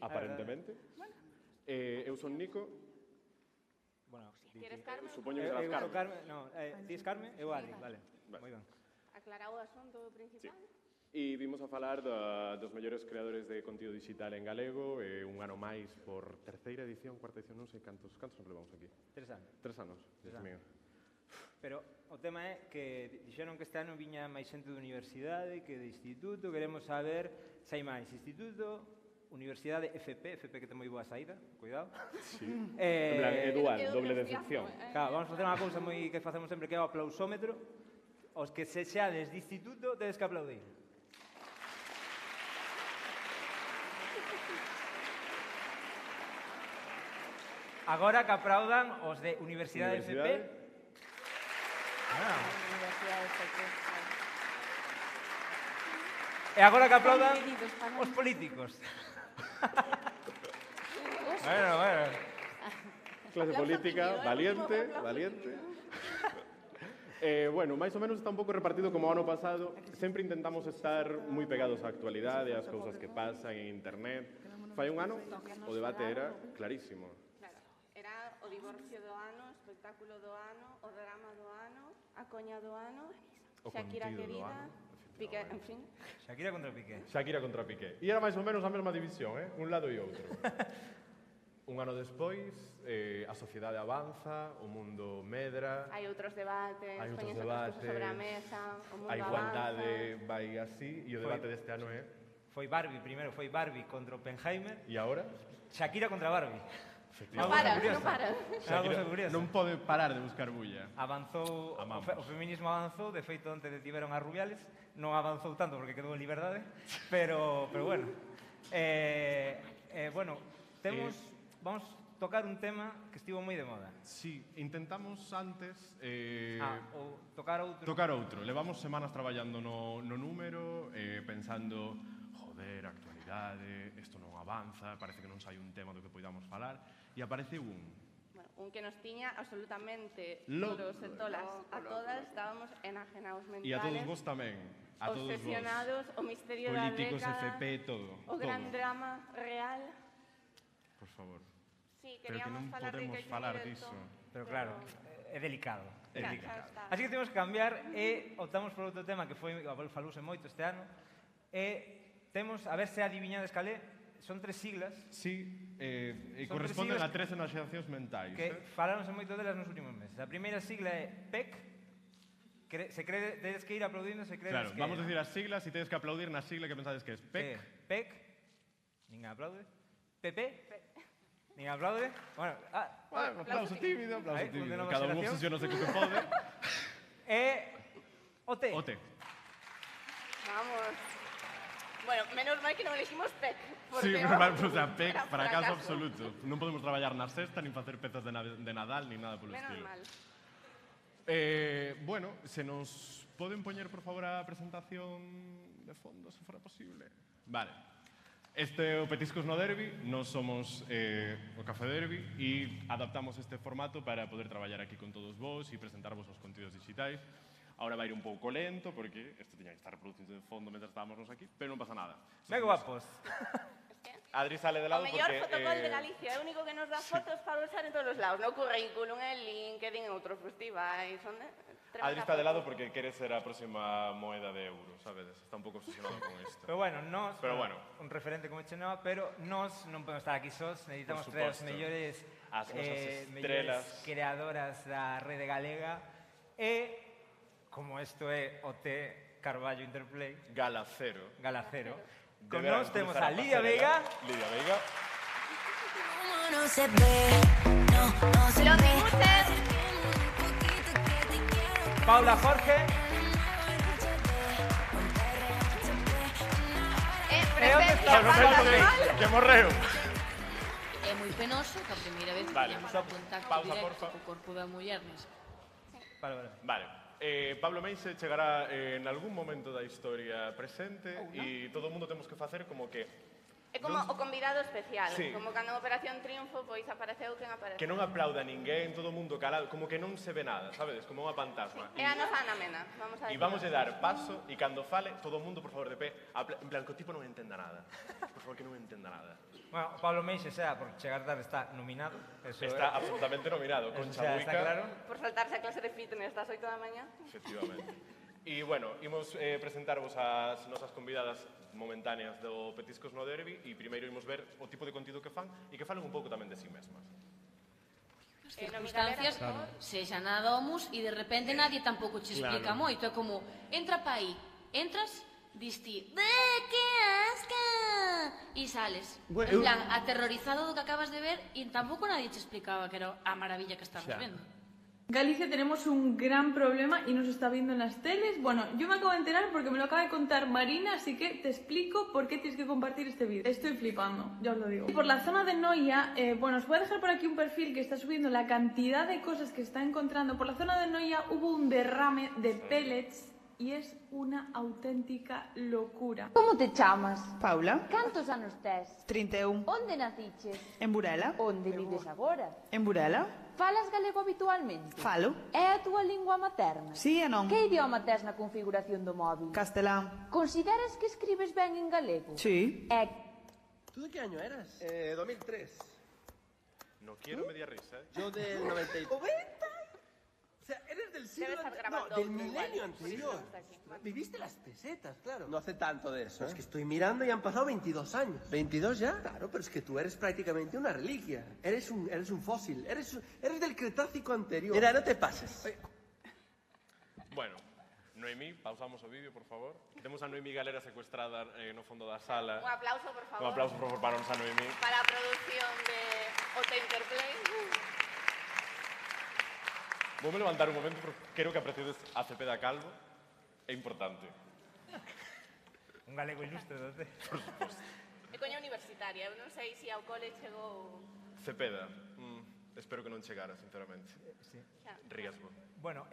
aparentemente. Eu son Nico. Bueno, Queres Carmen? Supoño que serás Carmen. Non, dis Carmen, eu Adri, vale. Moi ben. Aclarado o asunto principal? E vimos a falar dos mellores creadores de contido digital en galego, un ano máis por terceira edición, cuarta edición, non sei cantos nos levamos aquí. 3 anos. 3 anos, Dios mío. Pero o tema é que dixeron que este ano viña máis xente de universidade que de instituto. Queremos saber se hai máis instituto, universidade, FP que ten moi boa saída, cuidado. Sí. En plan, dual, doble decepción. Claro, vamos facer unha cousa moi que facemos sempre, que é o aplausómetro. Os que se xades de instituto, tedes que aplaudir. Agora que aplaudan os de Universidade FP. Universidade FP. E agora que aplaudan os políticos. Bueno. Clase política, valiente. Bueno, máis ou menos está un pouco repartido como o ano pasado. Sempre intentamos estar moi pegados á actualidade, ás cousas que pasan en internet. Fai un ano, o debate era clarísimo. Claro, era o divorcio do ano, o espectáculo do ano, o drama do ano, a coña do ano, Shakira querida, Piqué, en fin. Shakira contra Piqué. Shakira contra Piqué. E era máis ou menos a mesma división, un lado e outro. Un ano despois, a sociedade avanza, o mundo medra, Hai outros debates, hai outros poñense outras cousas sobre a debates, mesa, o mundo a igualdade avanza. vai así, e o debate deste ano é... Foi Barbie, primeiro foi Barbie contra Oppenheimer. E agora? Shakira contra Barbie. Non para. Non pode parar de buscar bulla. Avanzou, o feminismo avanzou, de feito onte detiveron a Rubiales, non avanzou tanto porque quedou en liberdade, pero bueno. Bueno, vamos tocar un tema que estivo moi de moda. Sí, intentamos antes... ou tocar outro. Tocar outro. Levamos semanas traballando no número, pensando, joder, actualidade, isto non avanza, parece que non sai un tema do que poidamos falar, e aparece un. Bueno, un que nos tiña absolutamente Loco. todos e todas, a todas estábamos enajenados mentales. E a todos vos tamén. A todos vos. Obsesionados, o misterio da Políticos, década, FP, todo. o gran drama real. Por favor. Sí, Pero que queríamos non falar de podemos que falar directo, diso. Pero claro, é delicado. É Xa delicado. está. Así que temos que cambiar e optamos por outro tema que falouse moito este ano. E temos, a ver se adiviñades cal é, son 3 siglas Sí, e Son corresponden tres a 3 enaxeacións mentais. que faláronse moito delas nos últimos meses. A primeira sigla é PEC, se crede, tedes que ir aplaudindo, se credes Claro, que... vamos a decir as siglas e tedes que aplaudir na sigla que pensades que é PEC. PEC, ninguén aplaude. PP, ninguén aplaude. Bueno, Bueno, aplauso tímido, aplauso Aí, tímido. de nova Cada un xeración. obsesiona se que pode. OT. OT. Vamos. Bueno, menos mal que non elegimos PEC. Sí, porque, normal, o sea, PEC, era fracaso fracaso. absoluto. Non podemos traballar na sexta, nin facer pezas de Nadal, nin nada polo Menos estilo. mal. Bueno, se nos poden poñer, por favor, a presentación de fondo, se fora posible. Vale. Este é o Petiscos no Derbi, nós somos o Café Derbi e adaptamos este formato para poder traballar aquí con todos vos e presentarvos os contidos digitais. Ahora vai ir un pouco lento porque isto tiña que estar reproducindo de fondo mentre estábamos nos aquí, pero non pasa nada. Mega guapos. Adri sale de O lado mellor porque... fotocol de Galicia, é o único que nos dá fotos para usar en todos os lados, no currículum, en LinkedIn, en outros festivais, onde... Adri está de lado porque quere ser a próxima moeda de euro, sabedes? Está un pouco obsesionado con isto. Pero bueno, nos, Pero bueno. un referente como Chenoa, pero nos non podemos estar aquí sós, necesitamos Por traer as suposto. mellores, As nosas mellores estrelas. creadoras da rede galega e, como isto é o T Carballo Interplay, Gala cero. Galacero, De con verán nos temos cruzar a Lidia pasarela. Veiga, Lidia Veiga. No se ve, no se Los ve. buses, Paula Jorge presencia está? paranormal. Que morreu. É moi penoso que a primeira vez Vale, tiñamos só un contacto pausa, directo porfa. co corpo da muller nesa. Vale. Vale. Pablo Meise chegará en algún momento da historia presente e todo o mundo temos que facer como que É como o convidado especial, Sí. como cando en Operación Triunfo pois apareceu quen apareceu. Que non aplauda ninguén, todo o mundo calado, como que non se ve nada, sabedes? Como unha fantasma. É a nosa Ana Mena, vamos a E decir. vamos a dar paso, e cando fale, todo o mundo, por favor, de pé, en plan, que o tipo non entenda nada. Por favor, que non entenda nada. Bueno, Pablo Meixes, por chegar tarde, está nominado. Eso Está absolutamente nominado, eso Concha xa Buica. está claro. Por saltarse a clase de fitness das 8 da mañá. Efectivamente. E, bueno, imos presentarvos as nosas convidadas momentáneas do Petiscos no Derbi e primeiro imos ver o tipo de contido que fan e que falen un pouco tamén de si mesmas. As circunstancias se xa nada domus e de repente nadie tampouco che explica Claro. moito. É como, entra pa aí, entras, diste, que asca! E sales. En plan, aterrorizado do que acabas de ver e tampouco nadie che explicaba que era a maravilla que estabas vendo. Galicia tenemos un gran problema y nos está viendo en las teles. Bueno, yo me acabo de enterar porque me lo acaba de contar Marina, así que te explico por qué tienes que compartir este vídeo. Estoy flipando, ya os lo digo. Por la zona de Noia, bueno, os voy a dejar por aquí un perfil que está subiendo la cantidad de cosas que está encontrando. Por la zona de Noia hubo un derrame de pellets y es una auténtica locura. Como te chamas? Paula, Cantos anos tes? 31. Onde naciches? En Burela? Onde vives agora? En Burela? Falas galego habitualmente? Falo? É a túa lingua materna? Sí e non? Que idioma tes na configuración do móvil? Castelán? Consideras que escribes ben en galego? Sí. ¿Tú de qué año eras? 2003. No quiero media risa, Yo del 93. O sea, eres del siglo... Debe estar No, grabando del otro igual, milenio por eso anterior. está aquí. Viviste las pesetas, claro. No hace tanto de eso, Es que estoy mirando y han pasado 22 años. ¿22 ya? Claro, pero es que tú eres prácticamente una reliquia. Eres un fósil. Eres del Cretácico anterior. Mira, no te pases. Bueno, Noemí, pausamos o vídeo, por favor. Temos a Noemí Galera secuestrada no fondo da sala. Un aplauso, por favor. Un aplauso, por favor, para a Noemí. Para a produción de OT Interplay. Vou me levantar un momento porque quero que apreciades a Cepeda Calvo. É importante. Un galego ilustre, non sei. É coña universitaria, eu non sei se ao cole chegou... Cepeda, espero que non chegara, sinceramente. Sí. Riesgo. Bueno,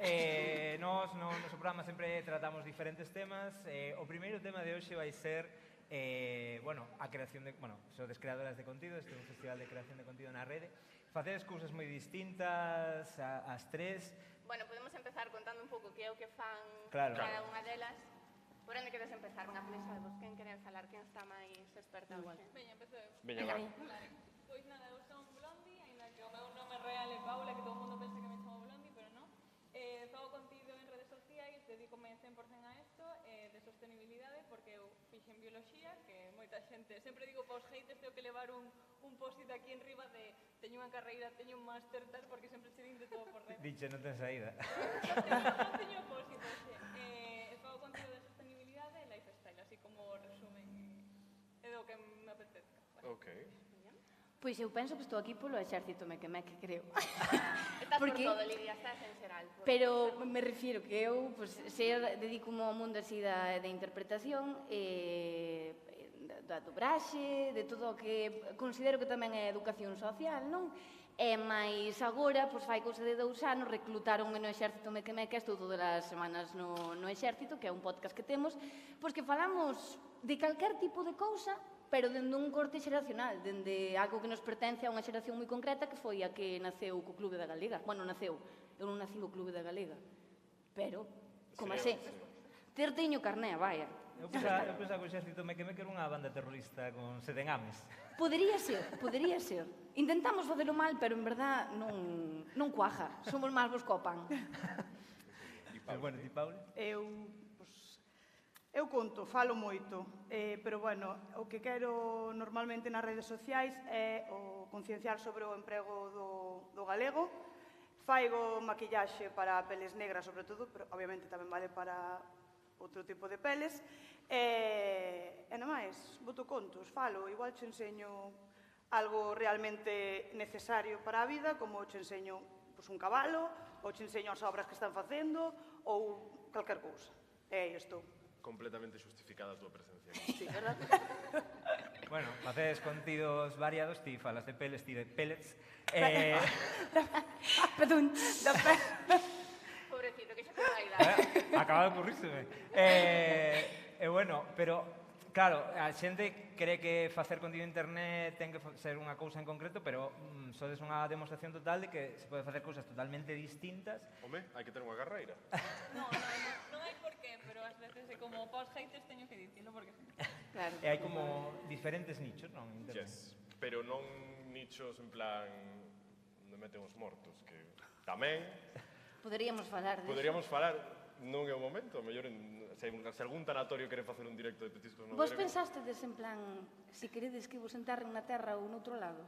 nos no noso programa sempre tratamos diferentes temas. O primeiro tema de hoxe vai ser bueno, a creación de, bueno, sodes creadoras de contido, este é un festival de creación de contido na rede. Facedes cousas moi distintas as tres. Bueno, podemos empezar contando un pouco que é o que fan Claro. cada unha delas. Por onde queres empezar? Unha plexados, quen quere falar? Quen está máis experta hoxe? Veña, empecé eu. Veña, va. Pois nada, eu son Blondi, ainda que o meu nome real é Paula, que todo o mundo pensa que me chamo Blondi, pero non. Fago contido en redes sociais, dedícome 100% a isto, de sostenibilidade, porque eu fixen bioloxía, que moita xente, sempre digo para os haters, tengo que levar un post-it aquí en riba de teño unha carreira, teño un máster, tal, porque sempre se din de todo por dentro. Diche, non ten saída. Non teño post-it, fago contido de sostenibilidade e lifestyle, así como resumen, é do que me apetezca. Ok. Pois eu penso que estou aquí polo exército mequemeque, creo. Estás Porque- por todo, Lidia, estás en xeral. Pero me refiro que eu pues, dedico-me ao mundo así da interpretación, da dobraxe, de todo o que considero que tamén é educación social, non? E máis agora, pois fai cousa de 2 anos, reclutaronme no exército mequemeque, estou todas as semanas no exército, que é un podcast que temos, pois que falamos de calquer tipo de cousa, pero dende un corte xeracional, dende algo que nos pertence a unha xeración moi concreta que foi a que naceu co Clube da Galega. Bueno, naceu, eu non nací co Clube da Galega, pero, como Sí, así, ter teño carné, vaya. Eu pensaba que o exército mequemeque era unha banda terrorista con sedenames. Podería ser, podería ser. Intentamos facelo mal, pero en verdad non cuaja. Somos máis vos co pan. Bueno, ti, Paula? Eu conto, falo moito, pero bueno, o que quero normalmente nas redes sociais é o concienciar sobre o emprego do galego. Faigo maquillaxe para peles negras, sobre todo, pero obviamente tamén vale para outro tipo de peles. E nada máis, boto contos, falo, igual che enseño algo realmente necesario para a vida, como che enseño pues, un cabalo, ou che enseño as obras que están facendo, ou calquer cousa. E aí estou. Completamente justificada a túa presencia. Sí, verdad? Bueno, facedes contidos variados, ti falas de pellets, ti de pellets. Perdón. Pobrecito, que xa te vai dar. Acaba de ocurrírseme. Bueno, pero Claro, a xente cree que facer contido en internet ten que ser unha cousa en concreto, pero sodes unha demostración total de que se pode facer cousas totalmente distintas. Home, hai que ter unha carreira. Non hai por qué, pero ás veces como post-haters teño que dicilo porque... Claro. E hai como diferentes nichos, non? En internet. Yes, pero non nichos en plan onde meten os mortos, que tamén Poderíamos falar disso. poderíamos falar, non é o momento, a mellor se algún tanatorio quere facer un directo de Petiscos no Vos Derbi. pensastedes en plan, si queredes que vos enterren na terra ou noutro lado?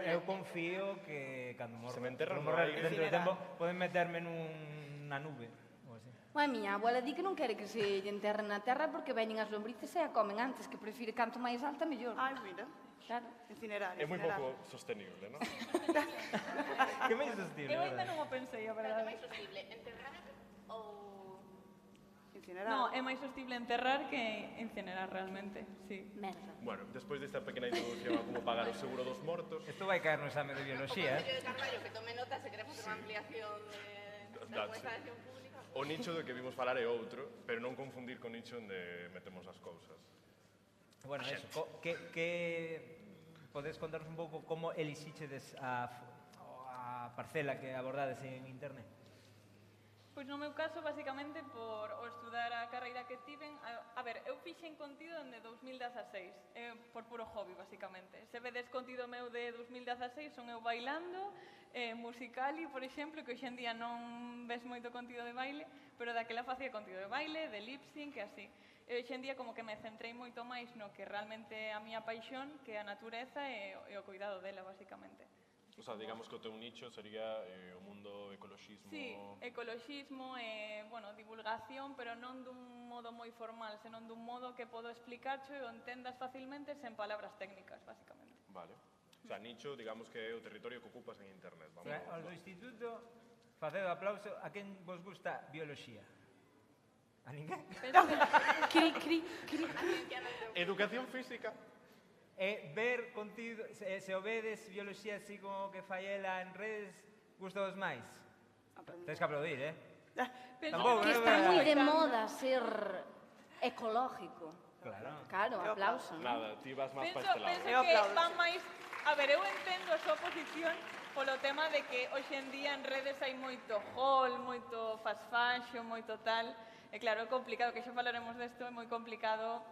Eu confío que cando morro, Se me enterran no morrer aire. dentro de tempo, poden meterme nunha nube. Ou así. A miña abuela di que non quere que se lle enterren na terra porque veñen as lombrices e a comen antes, que prefire canto máis alta, mellor. Ai, mira. Claro. Incinerar, É moi incinerar. pouco sostenible, non? Que máis sostenible, Eu ainda verdade? non o pensei, a verdade. sostible, enterrar ou... Incinerar. No, é máis sostible enterrar que incinerar realmente, sí. Merda. Bueno, despois desta pequena introducción a como pagar o seguro dos mortos, Isto vai caer no exame de biología, de Carballo, que tome nota se queremos facer unha ampliación da instalación pública. o nicho do que vimos falar é outro, pero non confundir con nicho onde metemos as cousas. Bueno, eso, que podes contarnos un pouco como elixichedes a parcela que abordades en internet? Pois no meu caso, basicamente, por o estudar a carreira que tiven, a ver, eu fixen contido dende 2016, por puro hobby, basicamente. Se vedes contido meu de 2016, son eu bailando, Musicali, por exemplo, que hoxe en día non ves moito contido de baile, pero daquela facía contido de baile, de lip sync e así. E hoxe en día como que me centrei moito máis no que realmente é a miña paixón, que é a natureza e o cuidado dela, basicamente. O sea, digamos que o teu nicho sería o mundo ecoloxismo... Sí, ecoloxismo e, bueno, divulgación, pero non dun modo moi formal, senón dun modo que podo explicarcho e o entendas facilmente sen palabras técnicas, basicamente. Vale. O sea, nicho, digamos que é o territorio que ocupas en internet. Vamos. Os do instituto, facedo aplauso a quen vos gusta bioloxía. A ninguén? Cri. Educación física. E ver contido, se o vedes bioloxía así como que fai ela en redes, gustos máis? Tens que aplaudir, Tampouco, Que está moi de moda ser ecológico. Claro. Claro, aplauso, non? Nada, ti vas máis Penso para este lado. que van máis... A ver, eu entendo a súa posición polo tema de que hoxe en día en redes hai moito haul, moito fast fashion, moito tal. E claro, é complicado, que xa falaremos desto, é moi complicado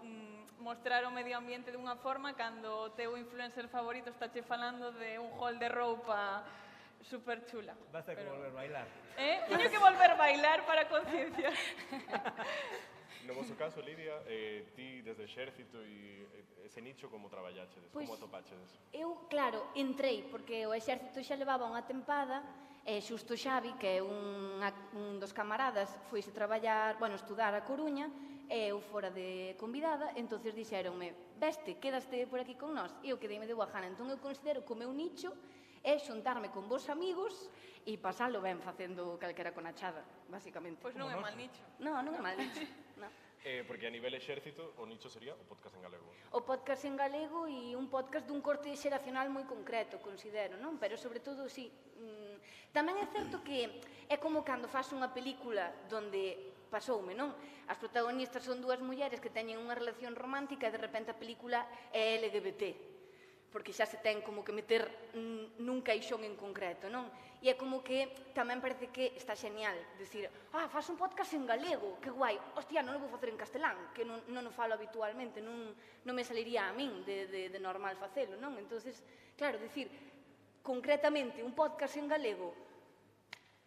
mostrar o medio ambiente dunha forma cando o teu influencer favorito está che falando de un haul de roupa super chula. Basta que volver a bailar. Teño que volver a bailar para concienciar. No vosso caso, Lidia, ti desde o exército e ese nicho como traballachedes, Pois, como atopachedes? Eu, claro, entrei porque o exército xa levaba unha tempada e xusto Xavi, que é un dos camaradas, foise traballar, bueno, estudar a Coruña e eu fora de convidada, entonces dixeronme, veste, quedaste por aquí con nós? E eu quedeime de guajana, entón eu considero que o meu nicho é xuntarme con vos amigos e pasalo ben facendo calquera conachada, basicamente. Pois non é mal nicho. Non é mal nicho. No. Porque a nivel exército, o nicho sería o podcast en galego. O podcast en galego e un podcast dun corte xeracional moi concreto, considero, non? Pero sobre todo, sí, tamén é certo que é como cando faz unha película donde pasoume, non? As protagonistas son dúas mulleres que teñen unha relación romántica e de repente a película é LGBT, porque xa se ten como que meter nun caixón en concreto, non? E é como que tamén parece que está genial, decir, faz un podcast en galego, que guai, hostia, non o vou facer en castelán, que non o falo habitualmente, non me saliría a min de normal facelo, non? Entonces, claro, decir, concretamente, un podcast en galego,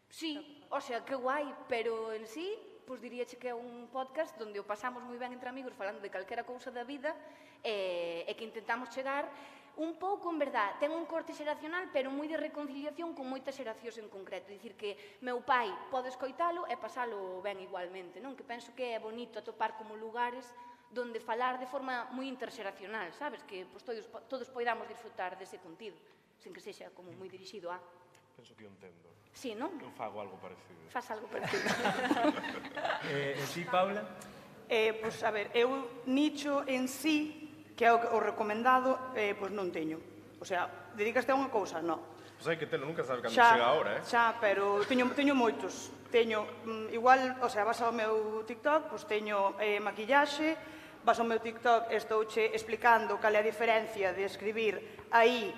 sí, o sea, que guai, pero en sí, pois diríache que é un podcast onde o pasamos moi ben entre amigos falando de calquera cousa da vida e que intentamos chegar un pouco, en verdad, ten un corte xeracional, pero moi de reconciliación con moitas xeracións en concreto. Dicir que meu pai pode escoitalo e pasalo ben igualmente, non? Que penso que é bonito atopar como lugares donde falar de forma moi interxeracional, sabes? Que pues, todos poidamos disfrutar dese contido, sen que sexa como moi dirixido a... Penso que o entendo. Sí, non? Eu fago algo parecido. Faz algo parecido. E ti, Paula? Pois, a ver, eu nicho en sí, que é o recomendado, pois non teño. O sea, dedicaste a unha cousa? Non. Pois hai que telo, nunca sabe cando chega a hora, Xa, pero teño moitos. Teño, igual, o sea, vas ao meu TikTok, pois teño maquillaxe, vas ao meu TikTok e estouche explicando cal é a diferencia de escribir aí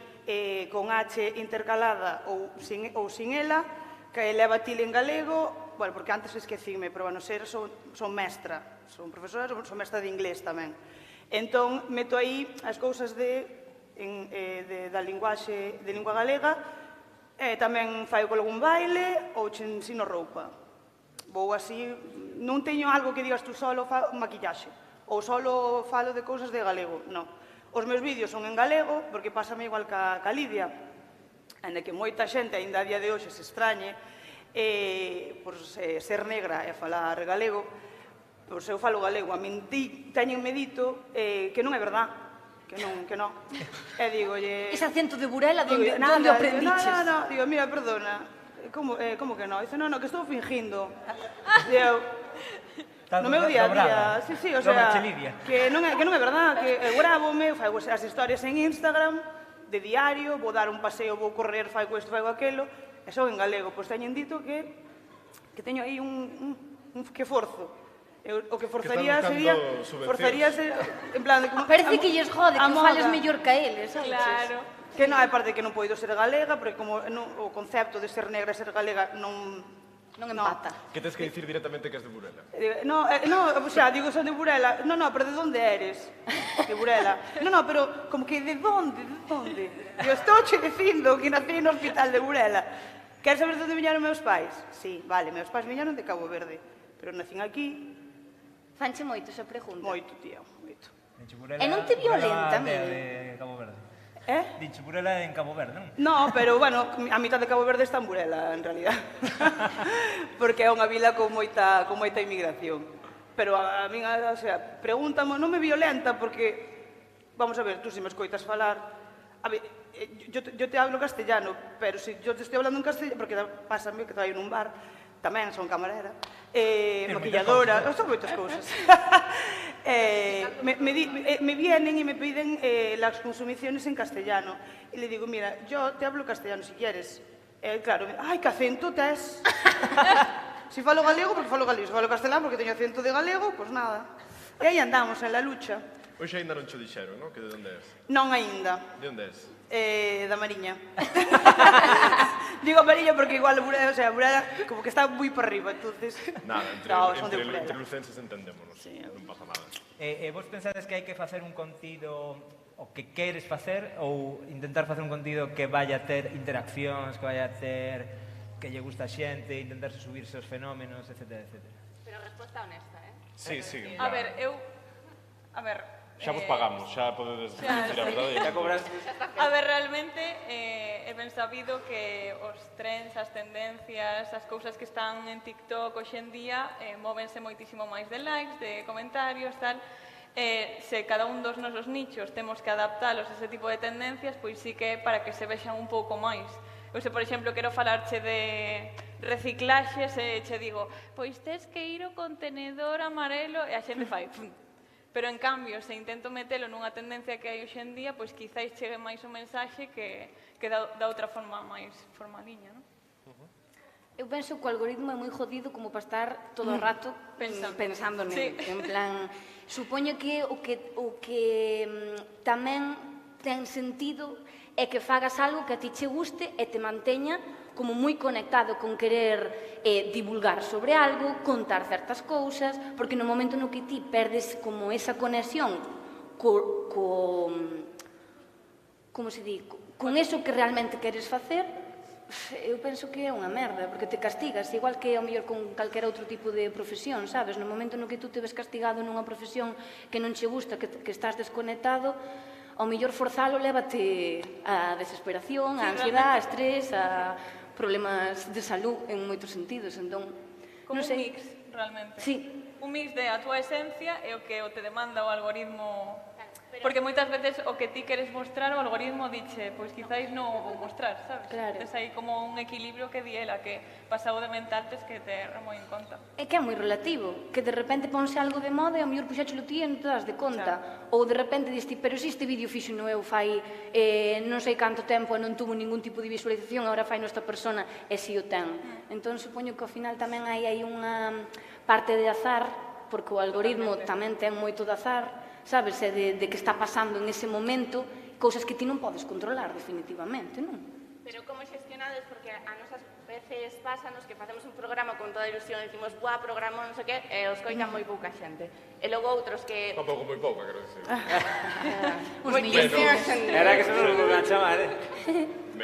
con H intercalada ou sin ela, que leva tilde en galego, bueno, porque antes esquecíme, pero bueno, son mestra, son profesora, son mestra de inglés tamén. Entón, meto aí as cousas da linguaxe de lingua galega, tamén faio con algún baile ou che ensino roupa. Vou así, non teño algo que digas tú solo maquillaxe, ou solo falo de cousas de galego, non. Os meus vídeos son en galego, porque pásame igual ca Lidia, ainda que moita xente ainda a día de hoxe se extrañe por ser negra e falar galego, pois eu falo galego, a min teñenme dito que non é verdad, que non. E digolle... Ese acento de Burela, onde o aprendiches? Non, digo, mira, perdona, como que non? Dice, non, que estou fingindo. Digo, no meu día a día, sí, o sea, que non é verdad, que eu gravome, fago as historias en Instagram, de diario, vou dar un paseo, vou correr, fago isto, fago aquelo, e son en galego, pois teñen dito que teño aí un que forzo. O que forzaría sería... en plan de... Parece que lles jode, que fales mellor que eles, sabes? Claro. Que non, é parte que non poido ser galega, porque como o concepto de ser negra e ser galega non empata. Que tens que dicir directamente que és de Burela? No, o sea, digo, son de Burela. No, pero de onde eres? De Burela. No, pero como que de onde? Eu estou che dicindo que nací no hospital de Burela. Queres saber de onde viñeron meus pais? Sí, vale, meus pais viñeron de Cabo Verde, pero nacín aquí. Fanche moito esa pregunta. Moito, tía, moito. E non te violenta, de Cabo Verde. Dicho Burela en Cabo Verde, non? No, pero, bueno, a mitad de Cabo Verde está en Burela, en realidad. Porque é unha vila con moita inmigración. Pero a min, o sea, pregúntame, non me violenta porque, vamos a ver, tú se me escoitas falar, a ver, yo te hablo castellano, pero si yo te estoy hablando en castellano, porque pásame que traio nun bar, tamén son camarera, maquilladora, son moitas cousas. Me vienen y me piden las consumiciones en castellano. Y le digo, mira, yo te hablo castellano si quieres. Claro, ay, que acento tes. Si falo galego, porque falo galego. Si falo castelán, porque teño acento de galego, pues nada. E aí andamos, en la lucha. Hoxe ainda non cho dixeron, non? Que de onde és? Non aínda. De onde és? Da Mariña. Digo Mariña porque igual Burela, o sea, Burela como que está moi para arriba, entonces... Nada, entre lucenses entendémonos, non pasa nada. Vos pensades que hai que facer un contido o que queres facer ou intentar facer un contido que vaya a ter interaccións, que vaya a ter que lle gusta a xente, intentarse subirse aos fenómenos, etc. Pero resposta honesta, Sí. A ver, xa vos pagamos, xa podedes dicir a verdade. Xa cobraste. A ver, realmente é ben sabido que os trends, as tendencias, as cousas que están en TikTok hoxe en día móvense moitísimo máis de likes, de comentarios, tal. Se cada un dos nosos nichos temos que adaptalos a ese tipo de tendencias, pois sí que para que se vexan un pouco máis. Eu se, por exemplo, quero falarche de reciclaxes e che digo, pois tes que ir ao contenedor amarelo e a xente fai... Pero, en cambio, se intento metelo nunha tendencia que hai hoxe en día, pois quizáis chegue máis o mensaxe que da outra forma máis formaliña, non? Eu penso que o algoritmo é moi jodido como para estar todo o rato pensando nele. En plan, supoño que o que tamén ten sentido é que fagas algo que a ti che guste e te manteña como moi conectado con querer divulgar sobre algo, contar certas cousas, porque no momento no que ti perdes como esa conexión como se di, con eso que realmente queres facer, eu penso que é unha merda, porque te castigas, igual que ao mellor con calquera outro tipo de profesión, sabes? No momento no que tú te ves castigado nunha profesión que non che gusta, que estás desconectado, ao mellor forzalo lévate a desesperación, a ansiedade, a estrés, a problemas de salud en moitos sentidos, entón, non sei. Como un mix, realmente. Sí. Un mix de a túa esencia e o que te demanda o algoritmo. Porque moitas veces o que ti queres mostrar, o algoritmo diche, pois quizáis non o vou mostrar, sabes? Claro. Tes aí como un equilibrio que di ela, que pa saúde mental tes que ter moi en conta. É que é moi relativo, que de repente ponse algo de moda e ao mellor puxáchelo ti e non te das de conta. Ou de repente diste, pero se este vídeo fixo no eu fai non sei canto tempo e non tuvo ningún tipo de visualización, agora fai esta persona e si o ten. Entón, supoño que ao final tamén hai unha parte de azar, porque o algoritmo tamén ten moito de azar, sabes, e de que está pasando en ese momento, cousas que ti non podes controlar definitivamente, non? Pero como xestionades, porque a nosas veces pásanos que facemos un programa con toda a ilusión e dicimos, buah, programa non sei que, e os coitan moi pouca xente. E logo outros que... Tampouco moi pouca, quero dicir. Era que se nos volvan a chamar,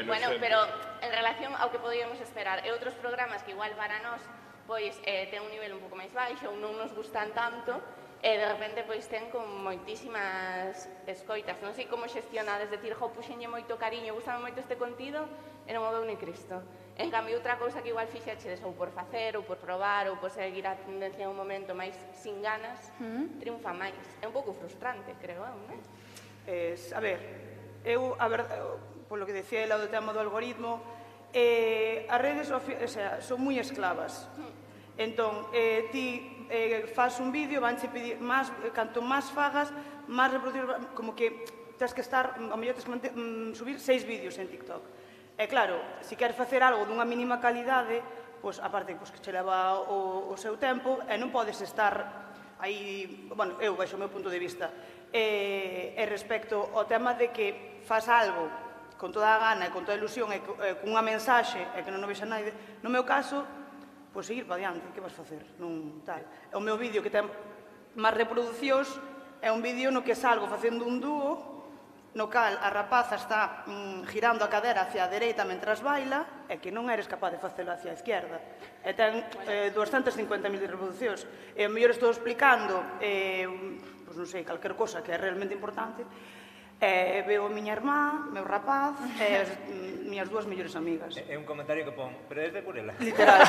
Bueno, pero en relación ao que podíamos esperar, e outros programas que igual para nós pois ten un nivel un pouco máis baixo ou non nos gustan tanto, e de repente pois ten con moitísimas escoitas. Non sei como xestionades, decir, puxenlle moito cariño, gustame moito este contido, e non o veu ni Cristo. En cambio, outra cousa que igual fixachedes ou por facer, ou por probar, ou por seguir a tendencia en un momento máis sin ganas, triunfa máis. É un pouco frustrante, creo eu, non? A ver, eu, polo que decía ela do tema do algoritmo, as redes son moi esclavas. Entón, ti faz un vídeo, vanche pedir canto máis fagas, máis reproducir, como que tens que estar, ao mellor tens que subir 6 vídeos en TikTok. E claro, se queres facer algo dunha mínima calidade, pois aparte que che leva o seu tempo, e non podes estar aí, bueno, eu baixo o meu punto de vista, e respecto ao tema de que faz algo con toda a gana e con toda a ilusión e cunha mensaxe e que non o vexa nadie, no meu caso, pois seguir para diante, que vas facer? Non tal. O meu vídeo que ten máis reproduccións é un vídeo no que salgo facendo un dúo, no cal a rapaza está girando a cadera hacia a dereita mentras baila e que non eres capaz de facelo hacia a izquierda. E ten 250.000 reproduccións. E o mellor estou explicando, pois non sei, calquer cosa que é realmente importante, veo a miña irmá, meu rapaz, e as miñas dúas mellores amigas. É un comentario que pon, pero é de Burela. Literal.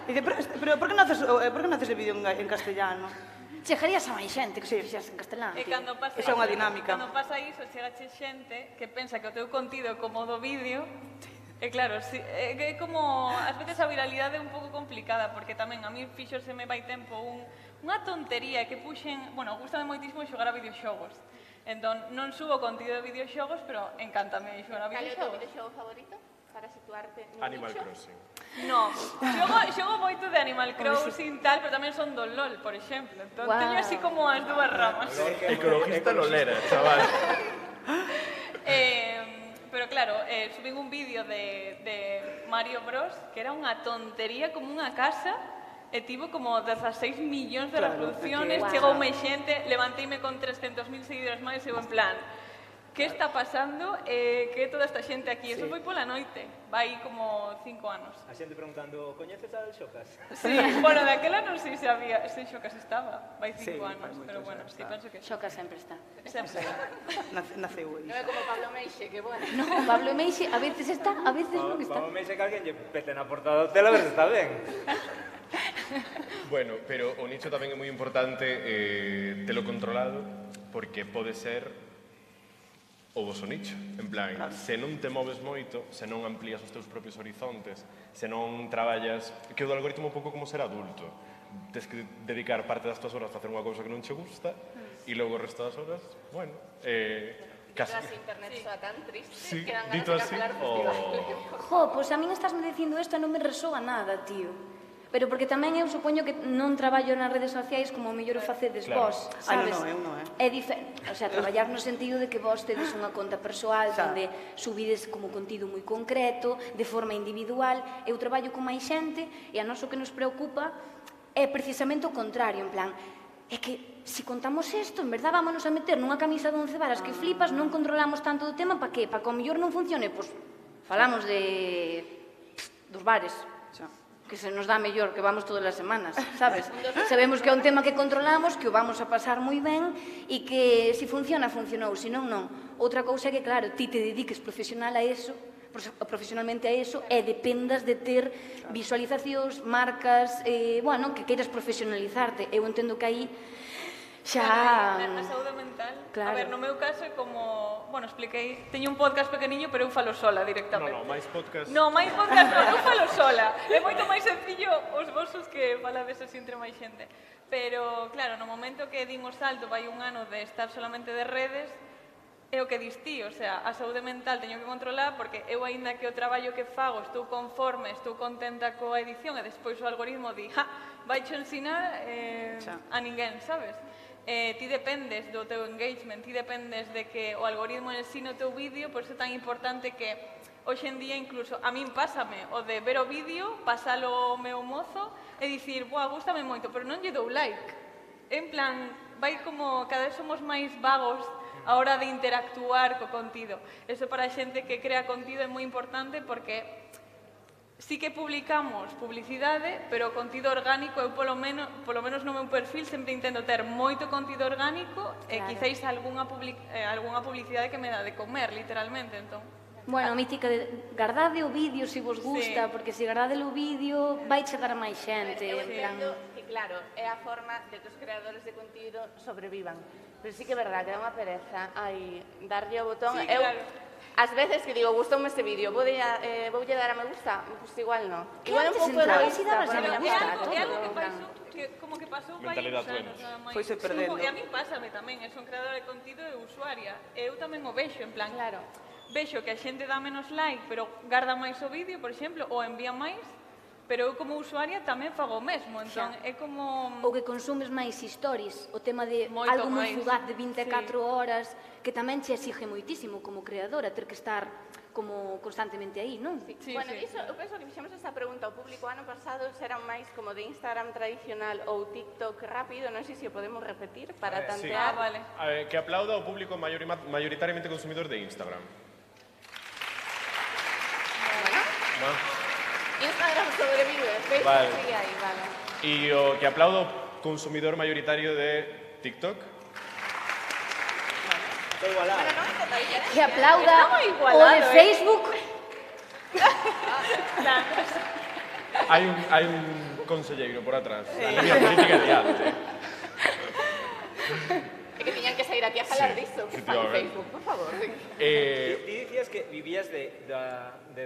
Dice, pero por que non haces el vídeo en castellano? Chegarías a máis xente que se fixas en castelán. E cando pasa Esa é unha dinámica. Cando pasa iso, chegache xente que pensa que o teu contido é como o do vídeo. E claro, é como, ás veces a viralidade é un pouco complicada, porque tamén a mí fixo se me vai tempo unha tontería que puxen, bueno, gustame moitísimo xogar a videoxogos. Entón, non subo contido de videoxogos, pero encántame xogar a videoxogos. Cal é o teu videoxogo favorito? Para situarte no Animal nicho? Crossing. No, xogo moito de Animal Crossing tal, pero tamén son do LOL, por exemplo. Entón, teño así como as dúas ramas. Ecologista lolera, chaval. Pero claro, subín un vídeo de Mario Bros, que era unha tontería como unha casa, e tivo como 16 millóns de reproducciones, chegoume xente, levanteime con 300.000 seguidores máis, e eu en plan, que está pasando? Que toda esta xente aquí? Eso foi pola noite, vai como 5 anos. A xente preguntando, coñeces al Xocas? Sí, bueno, daquela non sei se había, se Xocas estaba, vai 5 anos, pero bueno, sí, penso que... Xocas sempre está. Sempre está. Naceu aí. Non é como Pablo Meixe, que bueno. No, Pablo Meixe a veces está, a veces non está. Pablo Meixe que alguén lle pete na portada do telo, a ver se está ben. Bueno, pero o nicho tamén é moi importante telo controlado, porque pode ser o voso nicho. En plan, se non te moves moito, se non amplías os teus propios horizontes, se non traballas... Que o do algoritmo é un pouco como ser adulto. Tens que dedicar parte das tuas horas a facer unha cousa que non che gusta e logo o resto das horas, bueno... Casi. Pero internet soa tan triste que dan dito ganas de cancelar festival. Jo, pois a min estásme dicindo isto e non me resoa nada, tío. Pero porque tamén eu supoño que non traballo nas redes sociais como o mellor o facedes vos, sabes? Non, eu non, É diferente, o sea, traballar no sentido de que vos tedes unha conta persoal onde subides como contido moi concreto, de forma individual. Eu traballo con máis xente e a nós o que nos preocupa é precisamente o contrario, en plan, é que se contamos isto, en verdad vámonos a meter nunha camisa de 11 varas que flipas, non controlamos tanto do tema, para que? Para que o mellor non funcione, pois falamos dos bares, que se nos dá mellor, que vamos todas as semanas, sabes? Sabemos que é un tema que controlamos, que o vamos a pasar moi ben e que se funciona, funcionou, se non, non. Outra cousa é que, claro, ti te dediques profesionalmente a eso e dependas de ter visualizacións, marcas, bueno, que queiras profesionalizarte. Eu entendo que aí xa... Na saúde mental, claro. A ver, no meu caso é como, bueno, expliquei, teño un podcast pequeniño, pero eu falo sola directamente. No, máis podcast. No, máis podcast non, eu falo sola. É moito máis sencillo os vosos que falades así entre máis xente. Pero, claro, no momento que din o salto, vai un ano de estar solamente de redes, é o que dis ti, o sea, a saúde mental teño que controlar, porque eu, aínda que o traballo que fago, estou conforme, estou contenta coa edición, e despois o algoritmo di, vaicho ensinar a ninguén, sabes? ti dependes do teu engagement, ti dependes de que o algoritmo ensine o teu vídeo, por iso é tan importante que hoxe en día incluso a min pásame o de ver o vídeo, pasalo ao meu mozo e dicir, boa, gústame moito, pero non lle dou like. En plan, vai como, cada vez somos máis vagos a hora de interactuar co contido. Eso para a xente que crea contido é moi importante porque sí que publicamos publicidade, pero o contido orgánico, eu polo menos no meu perfil sempre intento ter moito contido orgánico e quizáis algunha publicidade que me dá de comer, literalmente, entón. Bueno, a mítica de guardade o vídeo se vos gusta, porque se guardade o vídeo vai chegar a máis xente. Eu entendo que, claro, é a forma de que os creadores de contido sobrevivan. Pero sí que é verdad que é unha pereza darlle o botón. Sí, claro. Ás veces que digo, gustoume este vídeo, voulle dar a me gusta? Pois igual non. Igual un pouco entrabas egoísta. e dabas a me gusta. É algo que pasou, como que pasou vai uns anos. Foise perdendo. E a mí pásame tamén, son creadora de contido e usuaria. Eu tamén o vexo, en plan, Claro. Vexo que a xente dá menos like, pero garda máis o vídeo, por exemplo, ou envía máis, pero eu como usuaria tamén fago o mesmo, entón é como... Ou que consumes máis stories, o tema de Moito algo moi máis. fugaz de 24 horas, que tamén che exige moitísimo como creadora, ter que estar como constantemente aí, non? Sí, Bueno, sí. eu penso que fixemos esta pregunta ao público ano pasado, serán máis como de Instagram tradicional ou TikTok rápido, non sei se o podemos repetir para tantear. Vale. Que aplauda ao público mayoritariamente consumidor de Instagram. Instagram sobrevive, Facebook Vale. sigue aí, vale. E o que aplauda ao consumidor mayoritario de TikTok. Está igualado. Bueno, non é tanta diferencia. Que aplauda Está moi o de igualado, Facebook. Hai un conselleiro por atrás. A línea política é de alto. É que tiñan que sair aquí a falar disso. efectivamente. Facebook, por favor. Ti dicías que vivías de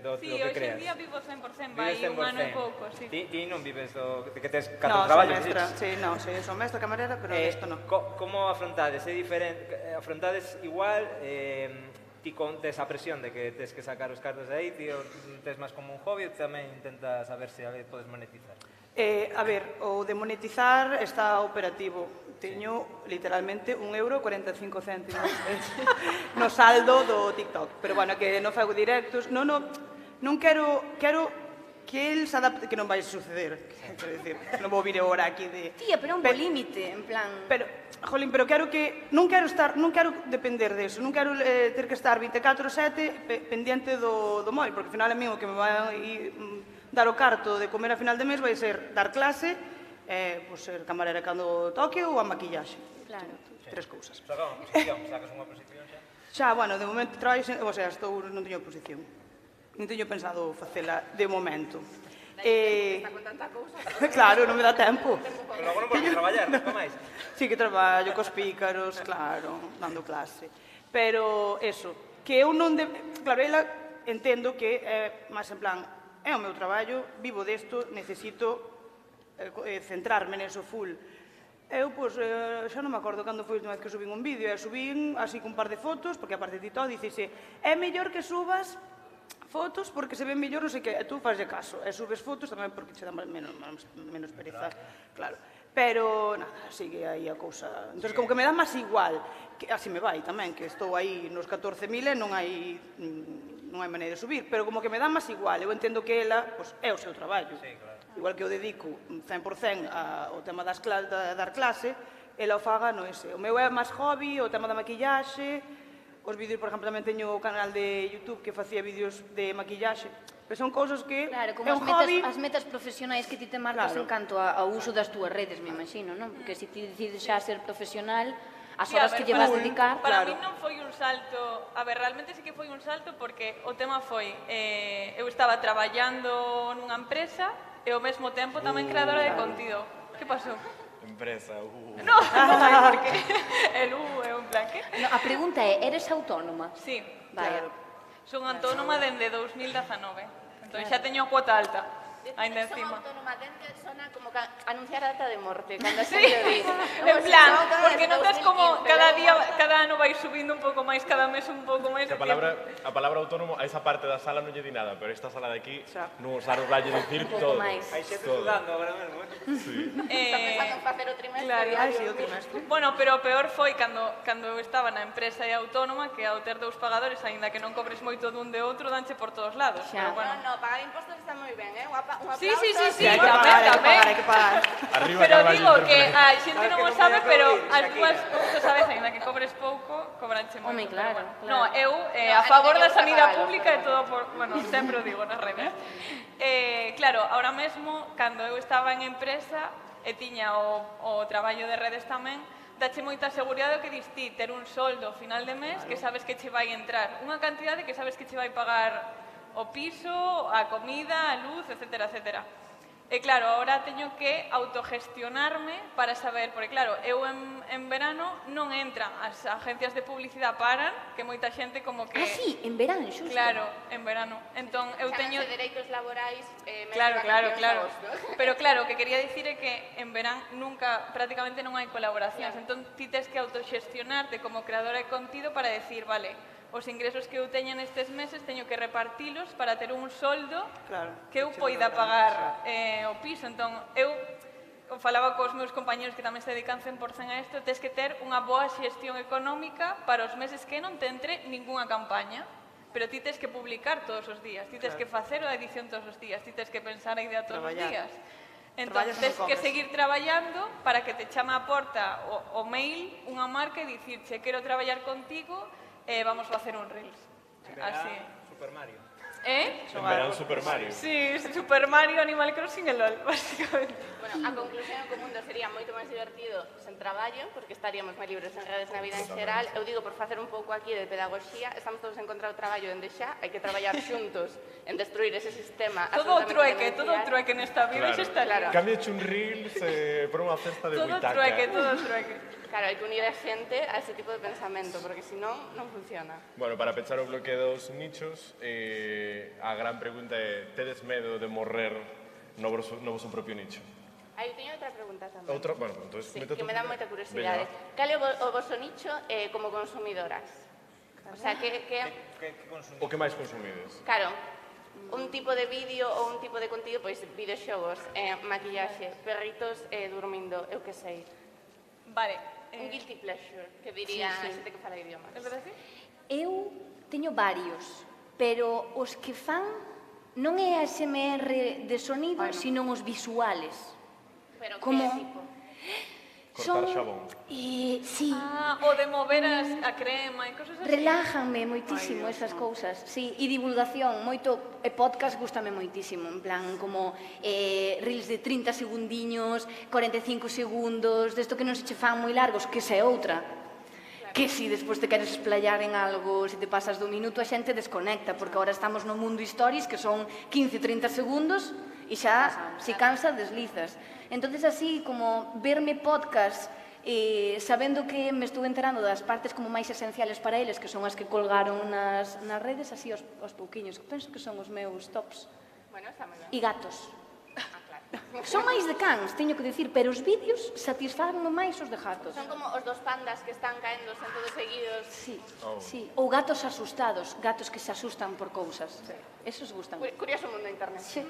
do Sí, que hoxe creas. en día vivo 100%, vai un ano e pouco, sí. Ti non vives de que tes No, catro son traballos, mestra, dixes? sí, no, sí, son mestra camarera, pero isto non. Como afrontades? É diferente? Afrontades igual? Ti tes a presión de que tes que sacar os cartos de aí, ti tes máis como un hobby ou tamén intentas saber se podes monetizar? A ver, o de monetizar está operativo. Teño literalmente €1,45 no saldo do TikTok. Pero bueno, que non fago directos. Non quero que el se adapte, que non vai suceder. Quero dicir, non vou vir agora aquí de... Tía, pero é un bo límite, en plan... Pero, jolín, pero quero que... Non quero depender deso. Non quero ter que estar 24/7 pendiente do móvil, porque ao final a mí o que me vai dar o carto de comer a final de mes vai ser dar clase, ser camarera cando toque ou a maquillaxe. Claro. Tres cousas. Sacas unha posición xa? Xa, bueno, de momento traballo, non teño posición. Non teño pensado facela de momento. Está con tanta cousa. Claro, non me dá tempo. Pero logo non podes traballar, non máis? Sí que traballo cos pícaros, claro, dando clase. Pero, eso, que eu non... Claro, ela entendo que é máis en plan, é o meu traballo, vivo desto, necesito centrarme neso full. Eu, pois, xa non me acordo cando foi a última vez que subín un vídeo, subín así cun par de fotos, porque aparte de todo, dicese, é mellor que subas fotos porque se ven mellor, non sei que, e tú faslle caso, e subes fotos tamén porque che dá menos pereza, claro. Pero, nada, sigue aí a cousa. Entón, como que me dá máis igual, que así me vai tamén, que estou aí nos 14.000 e non hai maneira de subir, pero como que me dá máis igual, eu entendo que ela, pois, é o seu traballo. Sí, claro. Igual que eu dedico 100% ao tema de dar clase, ela o faga no ese. O meu é máis hobby, o tema da maquillaxe, os vídeos, por exemplo, tamén teño o canal de YouTube que facía vídeos de maquillaxe, pero son cousas que Claro, como é un hobby. as metas profesionais que ti te marcas en canto ao uso das túas redes, me imagino, non? Porque se ti decides xa ser profesional, as horas que lle vas a dedicar... Para mí non foi un salto, a ver, realmente sí que foi un salto porque o tema foi, eu estaba traballando nunha empresa e ao mesmo tempo tamén creadora de contido. Que pasou? Empresa, No, non hai por qué. El é un plan, que? No, a pregunta é, eres autónoma? Sí, Vale. son autónoma dende 2019, entón xa teño a cuota alta. ainda Son encima. autónoma dentro, sona como anunciar a data de morte, cando Sí, se lo digo. en plan, porque notas como cada ano vai subindo un pouco máis, cada mes un pouco máis. A palabra autónomo, a esa parte da sala non lle di nada, pero esta sala de aquí, non osaron darlle dicir todo. Hai xente sudando agora mesmo, Está pensando en facer o trimestre. Claro. Bueno, pero o peor foi cando eu estaba na empresa e autónoma, que ao ter dous pagadores, aínda que non cobres moito dun de outro, danche por todos lados. Pero bueno. No, pagar impostos está moi ben, un aplauso. Sí, tamén. Hai que pagar. Pero digo que a xente non o sabe, pero as dúas cousas a veces, aínda que cobres pouco, cobranche moito. Home, claro. No, eu a favor da sanidade pública e todo por, bueno, sempre o digo nas redes. Claro, ahora mesmo, cando eu estaba en empresa e tiña o traballo de redes tamén, dache moita seguridade o que dis ti, ter un soldo ao final de mes que sabes que che vai entrar, unha cantidade que sabes que che vai pagar o piso, a comida, a luz, etcétera, etcétera. E claro, ahora teño que autogestionarme para saber, porque claro, eu en verano non entran, as agencias de publicidade paran, que moita xente como que... Ah, sí, en verano, xusto. Claro, en verano. Entón, eu teño... Chamanse dereitos laborais... Claro. Pero claro, o que quería dicir é que en verán prácticamente non hai colaboracións. Entón, ti tes que autoxestionarte como creadora de contido para decir, vale, os ingresos que eu teña nestes meses teño que repartilos para ter un soldo que eu poida pagar o piso. Entón, eu falaba cos meus compañeros que tamén se dedican 100% a isto, tes que ter unha boa xestión económica para os meses que non te entre ningunha campaña. Pero ti tes que publicar todos os días, ti tes que facer a edición todos os días, ti tes que pensar a idea todos os días. Entón, tes que seguir traballando para que te chame a porta o mail unha marca e dicirche, quero traballar contigo, vamos a facer un Reels. Así. Super Mario. En verán Super Mario. Sí, Super Mario, Animal Crossing e LOL, básicamente. Bueno, a conclusión é que o mundo sería moito máis divertido sen traballo, porque estaríamos máis libres en redes na vida en xeral. Eu digo, por facer un pouco aquí de pedagogía, estamos todos en contra do traballo dende xa, hai que traballar xuntos en destruir ese sistema. Todo o trueque nesta vida, xa está claro. Cámbiache un Reels por unha cesta de buitaca. Todo trueque. Claro, hai que unir a xente a ese tipo de pensamento, porque senón non funciona. Bueno, para pechar o bloque dos nichos, a gran pregunta é, tedes medo de morrer no vosso propio nicho? Eu teño outra pregunta tamén. Outra? Bueno, entón... Sí, que me dá moita curiosidade. Cal é o vosso nicho como consumidoras? O sea, que consumís? O que máis consumides? Claro, un tipo de vídeo ou un tipo de contido, pois videoxogos, maquillaxe, perritos dormindo, eu que sei. Vale. Un guilty pleasure, que diría a xente que fala idiomas. É verdade? Eu teño varios, pero os que fan non é a SMR de sonido, sino os visuales. Pero como... que tipo? Cortar xabón. Sí. O de mover a crema e cosas así. Relájanme moitísimo esas cousas, sí, e divulgación, moito, e podcast gustame moitísimo, en plan, como reels de 30 segundiños, 45 segundos, desto que non se che fan moi largos, que se é outra. Que si despois te queres esplayar en algo, se te pasas do minuto, a xente desconecta, porque agora estamos no mundo stories, que son 15-30 segundos, e xa, se cansa, deslizas. Entonces, así, como verme podcast, sabendo que me estou enterando das partes como máis esenciales para eles, que son as que colgaron nas redes, así, aos pouquiños. Penso que son os meus tops. Bueno, está moi ben. E gatos. Son máis de cans, teño que dicir, pero os vídeos satisfazme máis os de gatos. Son como os dos pandas que están caendo todos seguidos. Sí, sí. Ou gatos asustados, gatos que se asustan por cousas. Esos gustan. Curioso mundo de internet. Sí.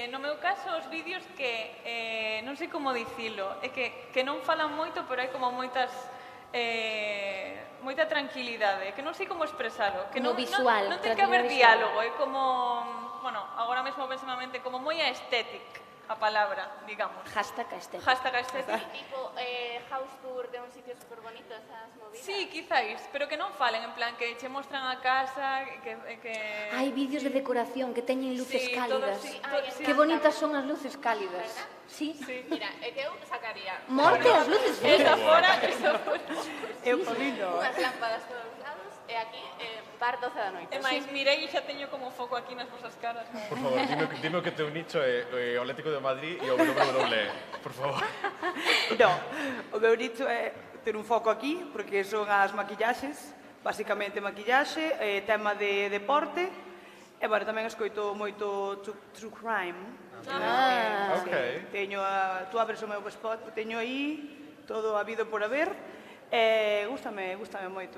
No meu caso, os vídeos que, non sei como dicilo, é que non falan moito, pero hai como moita tranquilidade, que non sei como expresalo. Que non ten que haber diálogo, é como... Bueno, agora mesmo penso na mente como moi aesthetic a palabra, digamos. Hashtag aesthetic. Hashtag aesthetic. Tipo house tour de un sitio super bonito, esas movidas. Sí, quizáis, pero que non falen, en plan, que che mostran a casa, que... Hai vídeos de decoración que teñen luces cálidas. Sí, que bonitas son as luces cálidas. Sí. Mira, é que eu sacaría... Morte as luces verdes. Esa fora. Eu lindo. Unhas lámpadas todos os lados, e aquí... bar 12 da noite. E máis, mirei e xa teño como foco aquí nas vosas caras. Por favor, dime que o teu nicho é o Atlético de Madrid e o WWE, por favor. Non, o meu nicho é ter un foco aquí, porque son as maquillaxes, basicamente maquillaxe, tema de deporte, E, bueno, tamén escoito moito true crime. Ok. Teño tú abres o meu spot, teño aí todo habido por haber. Gústame moito,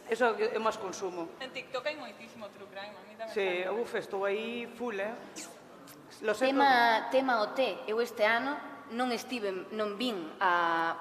Eso é o máis consumo. En TikTok hai moitísimo true crime, a mí tamén. Sí, estou aí full, Tema OT, eu este ano non vin a...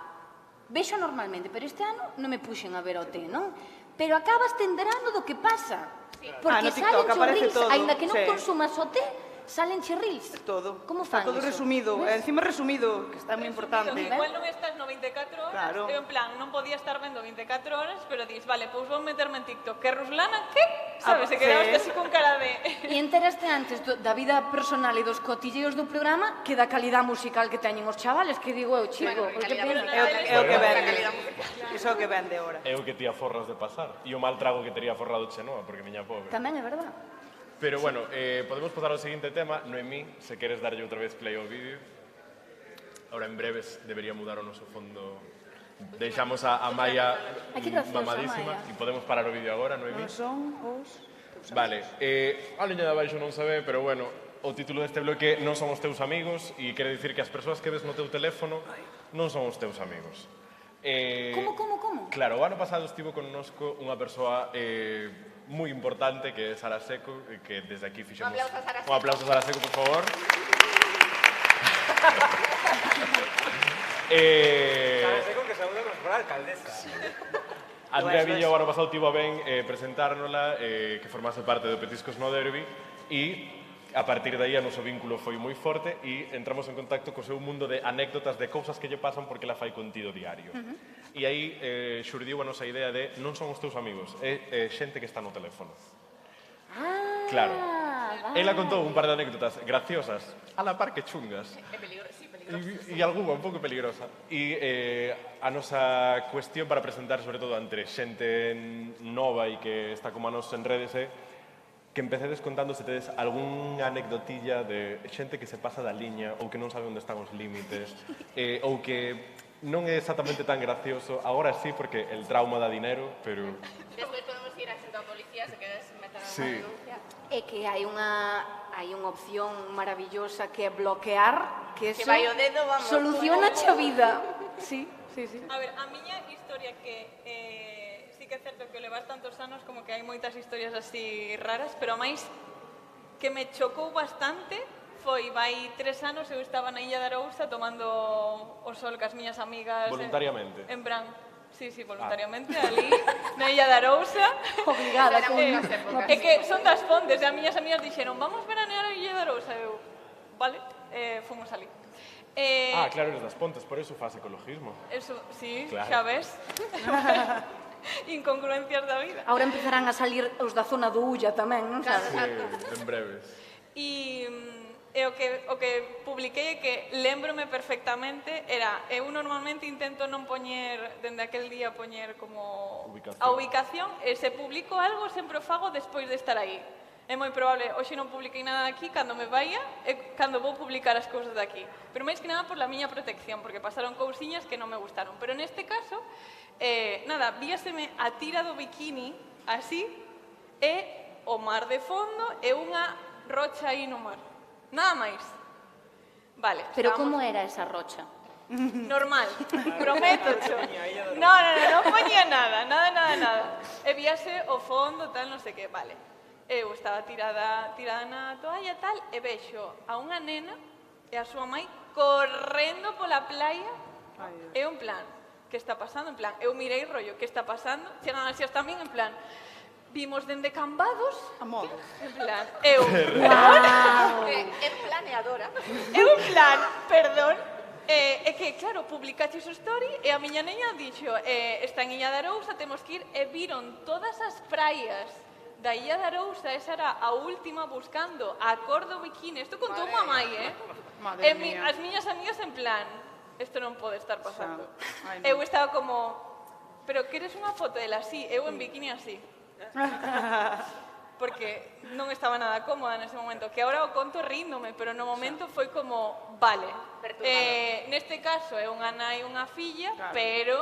Vexo normalmente, pero este ano non me puxen a ver OT, non? Pero acabas te enterando do que pasa. Porque salen chorrils, aínda que non consumas OT, salen reels. Todo. Como fan todo resumido. Encima resumido, que está moi importante. Igual non estás no 24 horas, claro. En plan, non podía estar vendo 24 horas, pero dis, vale, pois vou meterme en TikTok. Que Ruslana, que? Sabes, se quedaste así con cara de... E enteraste antes da vida personal e dos cotilleos do programa que da calidad musical que teñen os chavales, que digo eu, chico, que pena. É o que vende. Iso é o que vende ahora. É o que ti aforras de pasar. E o mal trago que tería aforrado Chenoa, porque miña pobre. Tamén é verdad. Pero, bueno, podemos pasar ao seguinte tema. Noemí, se queres darlle outra vez play ao vídeo. Ahora, en breves, debería mudar o noso fondo. Deixamos a Maia mamadísima. E podemos parar o vídeo agora, Noemí. Non son os... Vale. A liña de abaixo non se ve, pero, bueno, o título deste bloque non son os teus amigos e quere dicir que as persoas que ves no teu teléfono non son os teus amigos. Como? Claro, o ano pasado estivo connosco unha persoa moi importante que é Sara Seco, que desde aquí fixemos... Un aplauso a Sara Seco, por favor. Sara Seco que saúda como se fora alcaldesa. Andrea Villa o ano pasado tivo a ben presentárnola, que formase parte do Petiscos no Derbi, e a partir de aí a noso vínculo foi moi forte e entramos en contacto co seu mundo de anécdotas de cousas que lle pasan porque ela fai contido diario. E aí xurdiu a nosa idea de non son os teus amigos, é xente que está no teléfono. Claro. Ela contou un par de anécdotas graciosas, a la par que chungas. E algunha un pouco peligrosa. E a nosa cuestión para presentar, sobre todo, entre xente nova e que está como a nos en redes é que empecedes contando se tedes algunha anecdotilla de xente que se pasa da liña ou que non sabe onde están os límites ou que non é exactamente tan gracioso. Agora sí, porque el trauma dá dinero, pero... Despois podemos ir a xunta a policía se queres meter unha denuncia. É que hai unha opción maravillosa que é bloquear, que eso vai o dedo, vamos. Soluciona a vida. Sí. A ver, a miña historia que sí que é certo que levas tantos anos como que hai moitas historias así raras, pero a máis que me chocou bastante foi, vai 3 anos, eu estaba na Illa de Arousa tomando o sol cas miñas amigas... Voluntariamente? En Bran. Sí, voluntariamente, ali, na Illa de Arousa. Obrigada. É que son das fontes, e as miñas amigas dixeron, vamos veranear a Illa de Arousa, eu, vale, fomos ali. Claro, eres das Pontes, por eso faz ecologismo. Eso, sí, claro. Xa ves. Incongruencias da vida. Ahora empezarán a salir os da zona do Ulla tamén, non sabes? Sí, en breves. E o que publiquei é que lembrome perfectamente era, eu normalmente intento non poñer, dende aquel día poñer como a ubicación, e se publico algo sempre o fago despois de estar aí. É moi probable, hoxe non publiquei nada daqui, cando me vaya, é cando vou publicar as cousas daqui. Pero máis que nada por la miña protección, porque pasaron cousiñas que non me gustaron. Pero neste caso, víaseme a tira do bikini, así, e o mar de fondo e unha rocha aí no mar. Nada máis. Vale. Pero como era esa rocha? Normal, prometo. Non poñía nada. E víase o fondo, tal, non sei que, vale. Eu estaba tirada na toalla tal e vexo a unha nena e a súa mãe correndo pola playa e un plan, que está pasando? En plan, eu mirei rollo, que está pasando? Chegan así hasta min en plan, vimos dende Cambados a modo. En plan, eu É planeadora. Eu en plan, perdón. É que, claro, publicaxe o story e a miña neña dixo está en Illa de Arousa, temos que ir, e viron todas as praias da Illa de Arousa, esa era a última buscando a cor do bikini. Isto contou unha mai, Madre mía. As miñas amigas en plan, isto non pode estar pasando. Eu estaba como, pero queres unha foto dela así? Eu en bikini así. Porque non estaba nada cómoda nese momento, que agora o conto ríndome, pero no momento foi como, vale, neste caso é unha nai e unha filla, pero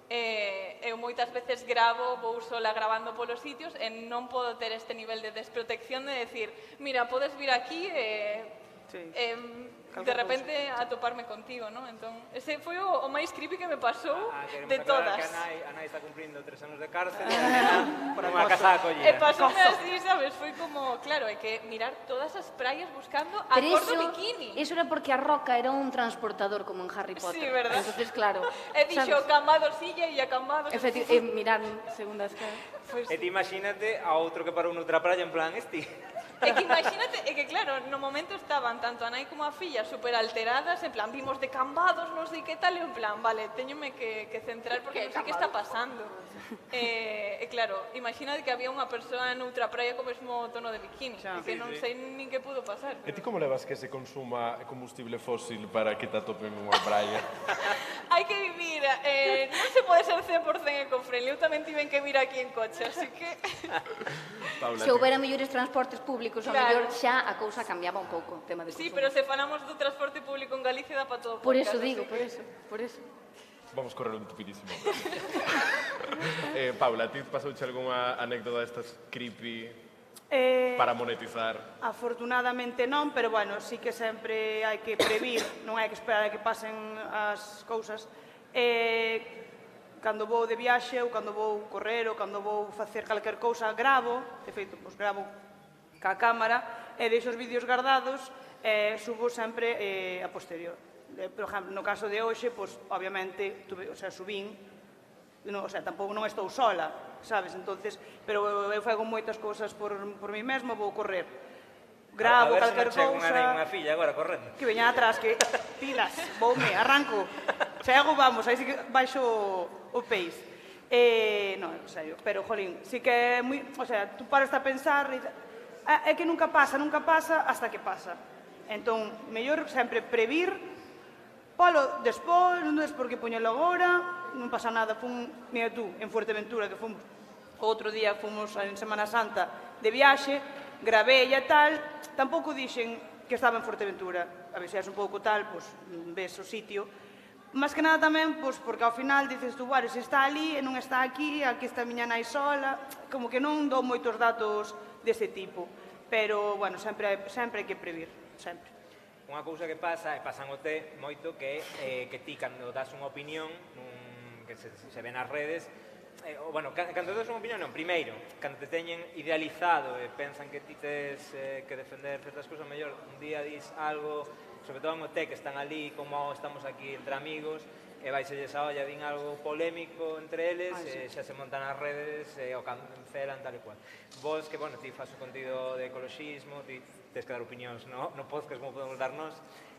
eu moitas veces gravo, vou sola gravando polos sitios e non podo ter este nivel de desprotección de decir, mira, podes vir aquí de repente atoparme contigo, non? Entón, ese foi o máis creepy que me pasou de todas. A Nai está cumprindo 3 anos de cárcel e a nena por unha casada collida. E pasoume así, sabes? Foi como, claro, hai que mirar todas as praias buscando a cor do bikini. Eso era porque a roca era un transportador como en Harry Potter. Sí, verdad. Entonces, claro. E dixo, cambado silla e a cambado... E mirar segundas caras. E ti imagínate a outro que parou noutra praia en plan É que imagínate, é que claro, no momento estaban tanto a nai como a filla super alteradas, en plan, vimos de cambados, non sei que tal, e en plan, vale, teñome que centrar porque non sei que está pasando. E claro, imagínate que había unha persoa noutra praia co mesmo tono de bikini, que non sei nin que pudo pasar. E ti como levas que se consuma combustible fósil para que te atopen nunha praia? Hai que vivir, non se pode ser 100% eco-friendly, eu tamén tiven que vir aquí en coche, así que... Se houbera mellores transportes públicos, ao mellor xa a cousa cambiaba un pouco, tema de consumo. Sí, pero se falamos do transporte público en Galicia dá para todo. Por eso digo, por eso. Vamos correr un tupidísimo. Paula, a ti pasouche algunha anécdota destas creepy para monetizar? Afortunadamente non, pero bueno, sí que sempre hai que previr, non hai que esperar a que pasen as cousas. Cando vou de viaxe ou cando vou correr ou cando vou facer calquer cousa, gravo, de feito, gravo ca cámara e deixo os vídeos guardados e subo sempre a posterior. Por exemplo, no caso de hoxe, obviamente, subín, tampouco non estou sola, sabes? Entonces, pero eu fago moitas cousas por mí mesma, vou correr. Gravo calquer cousa... A ver se non chega unha filla agora correndo. Que veña atrás, que pilas, voume, arranco. Chego, vamos, aí sí que baixo o pace. Non, en serio, pero, jolín, sí que é moi... O sea, tú paras a pensar e é que nunca pasa hasta que pasa. Entón, mellor sempre previr, polo despois, non des por que poñelo agora, non pasa nada. Mira tú, en Fuerteventura, que fomos outro día, fomos en Semana Santa de viaxe, gravei e tal, tampouco dixen que estaba en Fuerteventura. A ver se és un pouco tal, pois ves o sitio. Más que nada tamén, pois, porque ao final dices tú, vale, se está ali e non está aquí está a miña nai sola, como que non dou moitos datos dese tipo. Pero, bueno, sempre hai que previr, sempre. Unha cousa que pasa, e pasángote moito, que é que ti, cando das unha opinión, que se ve nas redes, cando das unha opinión, non, primeiro, cando te teñen idealizado e pensan que ti tes que defender certas cousas, mellor, un día dis algo, sobre todo en OT, que están ali, como estamos aquí entre amigos, e vaiselles a olla, din algo polémico entre eles, xa se montan as redes, e o cancelan, tal e cual. Vos, que, bueno, ti faz o contido de ecoloxismo, ti tens que dar opinións no podcast, como podemos darnos,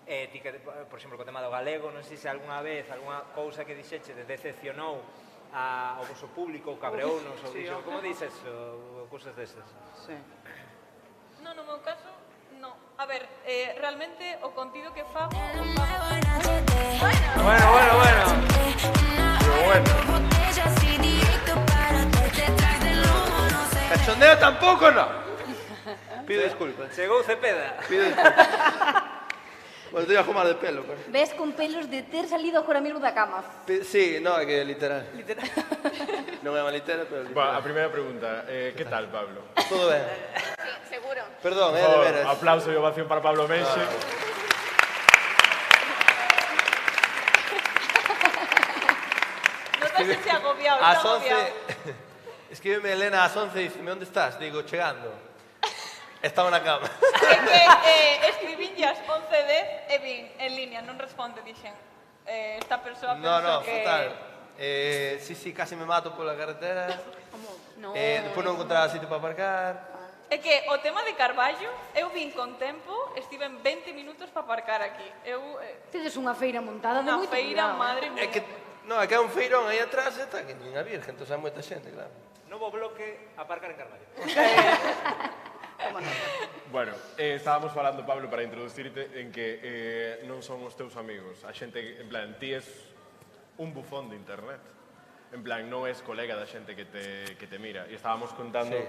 ti que, por exemplo, co tema do galego, non sei se algunha vez, algunha cousa que dixeche decepcionou ao vosso público, ou cabreounos, ou dixo, como dices, ou cousas desas? Sí. Non, no meu caso, non. A ver, realmente o contido que fago... Bueno. Cachondeo tampouco, no. Pido disculpas. Chegou Cepeda. Pido disculpas. Bueno, te iba a fumar de pelo. Pero... Ves con pelos de ter salido agora mesmo da cama. Sí, no, é que é literal. Non é unha litera, pero literal. Bueno, a primeira pregunta, que tal, Pablo? Todo ben. Sí, seguro. Perdón, de veras. Aplauso e ovación para Pablo Menxe. Notas agobiado, está agobiado. Escríbeme Elena ás 11 e dicime, onde estás? Digo, chegando. Estaba na cama. É que escribinlle ás 11:10 e vin en línea, non responde, dixen. Esta persoa pensa que... fatal. Sí, casi me mato pola carretera. Depois non encontraba sitio para aparcar. É que o tema de Carballo, eu vin con tempo, estiven 20 minutos para aparcar aquí. Tedes unha feira montada de moito cuidado. Madre mía. É que é un feirón aí atrás, está que nin a virgen, entón hai moita xente, claro. Novo bloque, aparcar en Carballo. Bueno, estábamos falando, Pablo, para introducirte en que non son os teus amigos. A xente, en plan, ti es un bufón de internet. En plan, non es colega da xente que te mira. E estábamos contando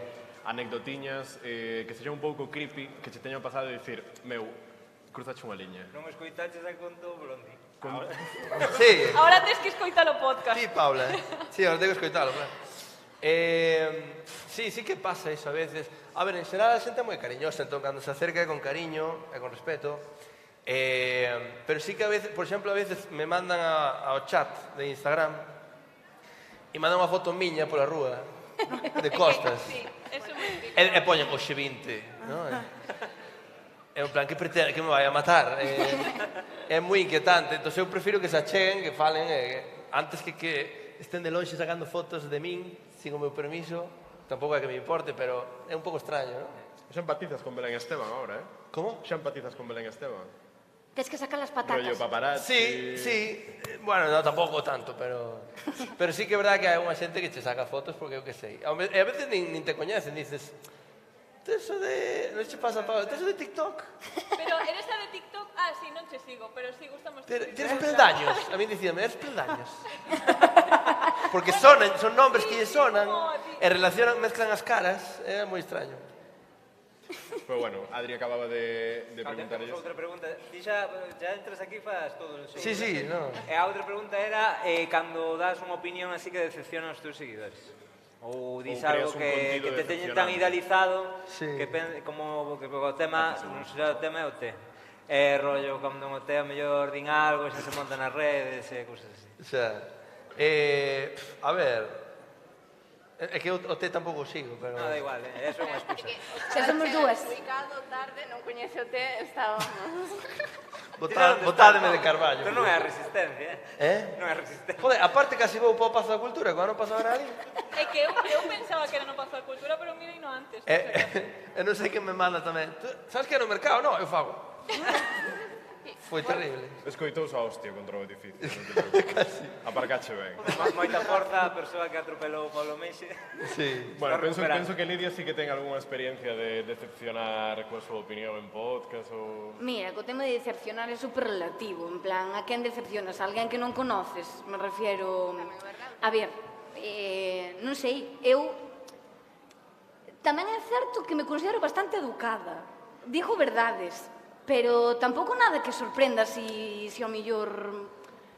anecdotiñas que se un pouco creepy, que che teñan pasado de dicir, meu, Cruzache unha liña. Non escoitaches a conto Blondi. Sí. Ahora tens que escoitar o podcast. Sí, Paula, Sí, ahora tengo que escoitalo, claro. Sí que pasa iso a veces. A ver, en xeral a xente é moi cariñosa, entón, cando se acerca é con cariño e con respeto. Pero sí que a veces, por exemplo, a veces me mandan ao chat de Instagram e mandan unha foto miña pola rúa, de costas. Sí, eso me explica. E poñen hoxe 20, non? É un plan que pretende que me vai a matar. É moi inquietante. Entón, eu prefiro que se acheguen, que falen, antes que estén de longe sacando fotos de min, sin o meu permiso. Tampouco é que me importe, pero é un pouco extraño, non? Xa empatizas con Belén Esteban agora, Como? Xa empatizas con Belén Esteban. Tens que sacar as patacas. Rollo paparazzi. Sí. Bueno, non tampouco tanto, pero sí que é verdade que hai unha xente que che saca fotos porque eu que sei. E a veces nin te coñecen, dices... Eso de... Non che pasa, Pablo? Eso de TikTok? Pero eres a de TikTok? Ah, sí, non che sigo, pero sí, gustamos. Tienes peldaños. A mí dicíame, eres peldaños. Porque son nombres que lle sonan e relacionan, mezclan as caras. É moi extraño. Pero bueno, Adri acababa de preguntarles. Outra pregunta. Ti xa entras aquí faz todos os Sí, no. E a outra pregunta era cando das unha opinión así que decepciona aos teus seguidores. Ou dis algo que te teñen tan idealizado que como que o tema, non sei o tema é o té. É rollo, cando o té a mellor din algo e se monta nas redes e cousas así. A ver, é que o té tampouco sigo, pero... Da igual, eso é unha excusa. Se somos dúas. Ubicado tarde, non coñece o té, estábamos... Botádeme de Carballo. Pero non é a resistencia, Non é a resistencia. Joder, aparte casi vou para o Pazo da Cultura, cando non pasaba nada ali. É que eu pensaba que era no Pazo da Cultura, pero mira e non antes. E non sei quen me manda tamén. Sabes que é no mercado? Non, eu fago. Foi terrible. Escoitouse a hostia contra o edificio. Aparcache ben. Moita forza a persoa que atropelou o Pablo Meixe. Sí. Bueno, penso que Lidia sí que ten algunha experiencia de decepcionar coa súa opinión en podcast ou... Mira, co tema de decepcionar é super relativo. En plan, a quen decepcionas? A alguén que non conoces? Me refiero... A ver, non sei, eu... Tamén é certo que me considero bastante educada. Digo verdades. Pero tampouco nada que sorprenda si ao millor...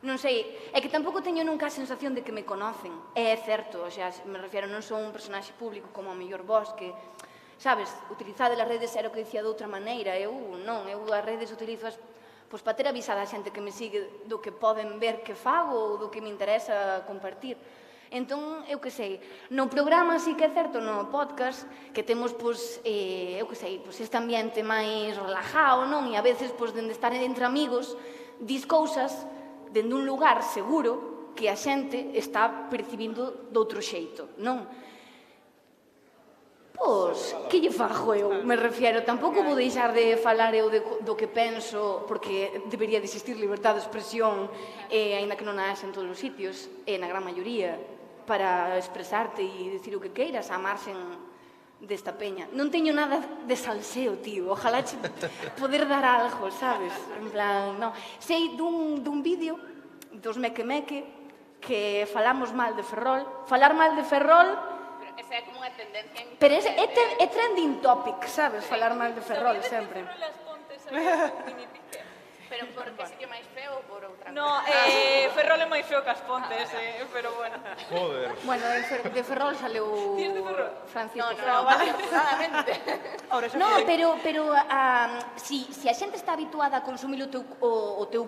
Non sei, é que tampouco teño nunca a sensación de que me conocen. É certo, o sea, me refiero, non son un personaxe público como o mellor vos, que, sabes, utilizade as redes era o que dicía de outra maneira. Eu non, eu as redes utilizo pois para ter avisada a xente que me sigue do que poden ver que fago ou do que me interesa compartir. Entón, eu que sei, no programa sí que é certo, no podcast, que temos, pois, eu que sei, pois este ambiente máis relajado, non? E a veces, pois, dende estar entre amigos, dis cousas dende un lugar seguro que a xente está percibindo doutro xeito, non? Pois, que lle fago eu? Me refiero, tampouco vou deixar de falar eu do que penso, porque debería de existir liberdade de expresión, aínda que non a haxa en todos os sitios, na gran maioría, para expresarte e dicir o que queiras, a marxen desta peña. Non teño nada de salseo, tío. Ojalá poder dar algo, sabes? En plan, non. Sei dun vídeo dos Meque que falamos mal de Ferrol. Falar mal de Ferrol... Pero esa é como unha tendencia... Pero é trending topic, sabes? Falar mal de Ferrol, sempre. Pero por que sitio máis feo ou por outra? No, Ferrol é máis feo que as Pontes, pero bueno. Joder. Bueno, de Ferrol saleu Francisco No, vale, afortunadamente. No, pero si a xente está habituada a consumir o teu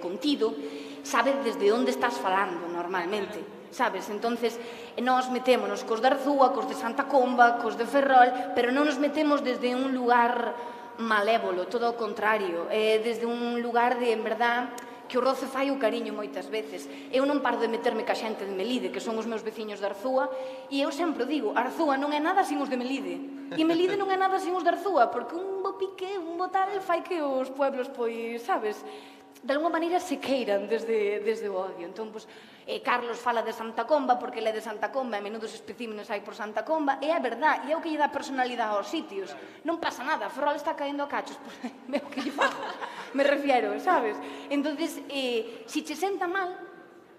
contido, sabe desde onde estás falando normalmente, sabes? Entonces, nós metémonos cos de Arzúa, cos de Santa Comba, cos de Ferrol, pero non nos metemos desde un lugar malévolo, todo o contrario, desde un lugar de, en verdad, que o roce fai o cariño moitas veces. Eu non paro de meterme ca xente de Melide, que son os meus veciños de Arzúa, e eu sempre digo, Arzúa non é nada sin os de Melide, e Melide non é nada sin os de Arzúa, porque un bo pique, un bo tal, fai que os pueblos, pois, sabes, de alguma maneira se queiran desde o odio. Entón, pois, Carlos fala de Santa Comba porque ele é de Santa Comba e menudos especímenes hai por Santa Comba, e é verdad, e é o que lle dá personalidade aos sitios. Non pasa nada, Ferrol está caendo a cachos, pois, meu que lle fago, me refiero, sabes? Entonces, si che senta mal,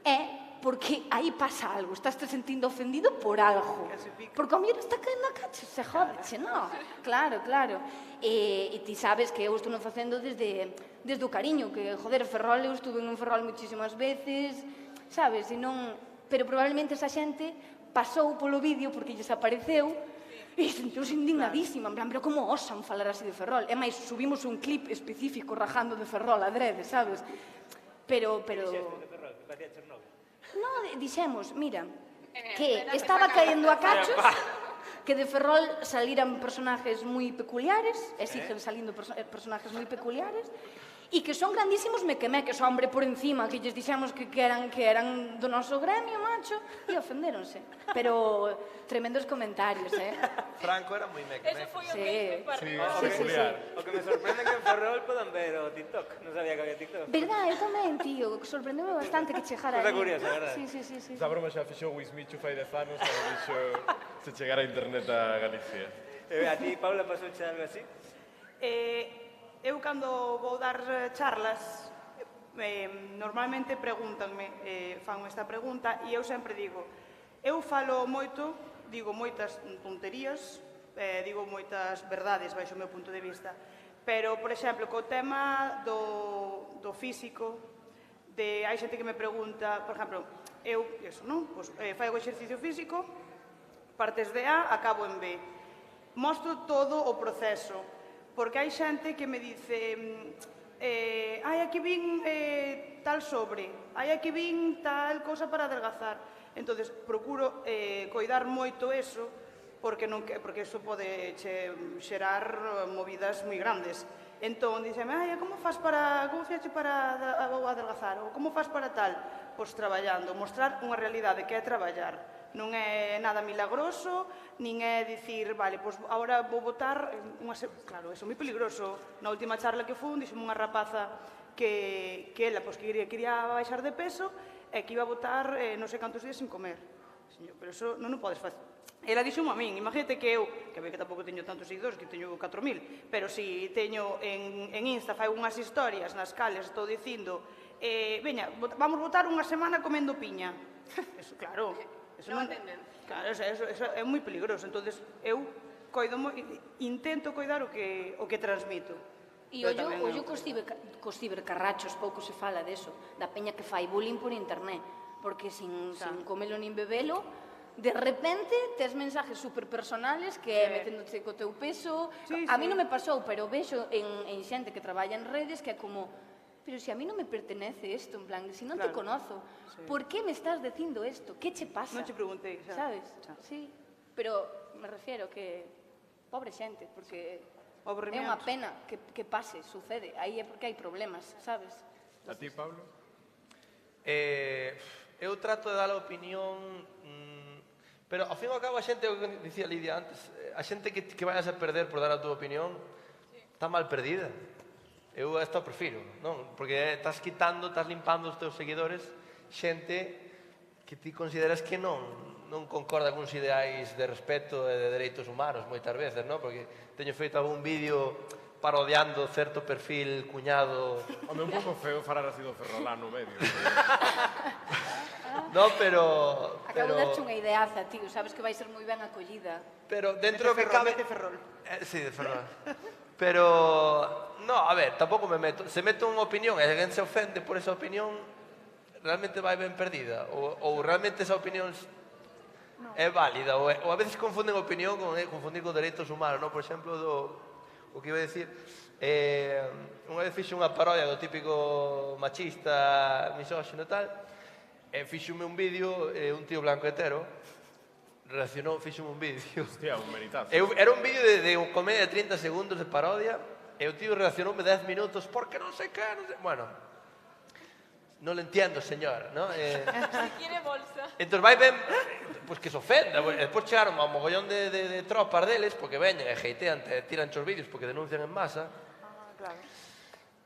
é porque aí pasa algo, estás te sentindo ofendido por algo. Porque o mellor está caendo a cacho, se jódeche, non? Claro, claro. E ti sabes que eu estou facendo desde o cariño, que, joder, Ferrol, eu estuve en Ferrol muchísimas veces, sabes? Pero probablemente esa xente pasou polo vídeo porque lles apareceu e senteuse indignadísima, en plan, pero como osan falar así de Ferrol? E máis, subimos un clip específico rajando de Ferrol adrede, sabes? Pero... No, dixemos, mira, que estaba caendo a cachos, que de Ferrol saliran personajes moi peculiares, e siguen salindo personajes moi peculiares, e que son grandísimos mequemeques, hombre, por encima, que lles dixemos que eran do noso gremio, macho, e ofendéronse. Pero tremendos comentarios, Franco era moi mequemeque. Eso foi o que para arriba. O que me sorprende que en Ferrol podan ver o TikTok. Non sabía que había TikTok. Verdad, eu tamén, tío, sorprendeme bastante que chegara aí. Cosa curiosa, verdad? Sí. Esa broma xa fixo Wismichu fai 10 anos cando dixo se chegara a internet a Galicia. A ti, Paula, pasouche algo así? Eu, cando vou dar charlas, normalmente pregúntanme, fan esta pregunta, e eu sempre digo, eu falo moito, digo moitas tonterías, digo moitas verdades baixo o meu punto de vista, pero, por exemplo, co tema do físico, hai xente que me pregunta, por exemplo, eu, fago exercicio físico, partes de A, acabo en B. Mostro todo o proceso, porque hai xente que me dice aquí vin tal sobre, aquí vin tal cousa para adelgazar. Entonces, procuro coidar moito eso, porque iso pode xerar movidas moi grandes. Entón, díxeme, como fixaste para adelgazar? Ou como faz para tal? Pois traballando, mostrar unha realidade que é traballar. Non é nada milagroso, nin é dicir, vale, pois agora vou botar claro, iso é moi peligroso. Na última charla que fun, dixeme unha rapaza que ela quería baixar de peso e que iba a botar non sei cantos días sin comer. Señor, pero iso non o podes facer. Ela dixo a min, imagínate que eu, que ve que tampouco teño tantos seguidores, que teño 4.000, pero si teño en Insta, fai unhas historias nas cales estou dicindo, veña, vamos botar unha semana comendo piña. Eso, claro. Claro, eso é moi peligroso. Entonces, eu intento coidar o que transmito. E ollo cos cibercarrachos, pouco se fala deso, da peña que fai bullying por internet, porque sin comelo nin bebelo, de repente tes mensajes superpersonales que é meténdote co teu peso. A mí non me pasou, pero vexo en xente que traballa en redes que é como, pero si a mí non me pertenece isto, en plan, si non te conozo, por que me estás dicindo isto? Que che pasa? Non che preguntei, sabes? Sí, pero me refiero que pobre xente, porque é unha pena que pase, sucede, aí é porque hai problemas, sabes? A ti, Pablo? Eu trato de dar a opinión, pero ao fin e ao cabo a xente, o que dicía Lidia antes, a xente que vayas a perder por dar a túa opinión está mal perdida. Eu isto prefiro, non? Porque estás limpando os teus seguidores xente que ti consideras que non concorda con os ideais de respeto e de dereitos humanos moitas veces, non? Porque teño feito algún vídeo parodiando certo perfil cuñado... Home, un pouco feo falar así do ferrolano medio. Non, pero... Acabo de darche unha ideaza, tío, sabes que vai ser moi ben acollida. Pero dentro que cabe... Ferrol. Sí, de Ferrol. Pero, no, a ver, tampouco me meto. Se meto unha opinión e alguén se ofende por esa opinión, realmente vai ben perdida? Ou realmente esa opinión é válida? Ou a veces confunden opinión con confundir con dereitos humanos, non? Por exemplo, o que iba a decir, unha vez fixe unha parodia do típico machista, misóxino e tal, e fixome un vídeo, un tío blanco hetero, reaccionou, fixome un vídeo. Hostia, un meritazo. Era un vídeo de comedia de 30 segundos de parodia, e o tío reaccionoume 10 minutos, porque non sei que, non sei... Bueno, non lo entiendo, señor, ¿no? Si quiere bolsa. Entón vai ben, pois que se ofenda. Despois chegaron a un mogollón de tropas deles, porque veñen e heitean, tiran os vídeos porque denuncian en masa. Claro.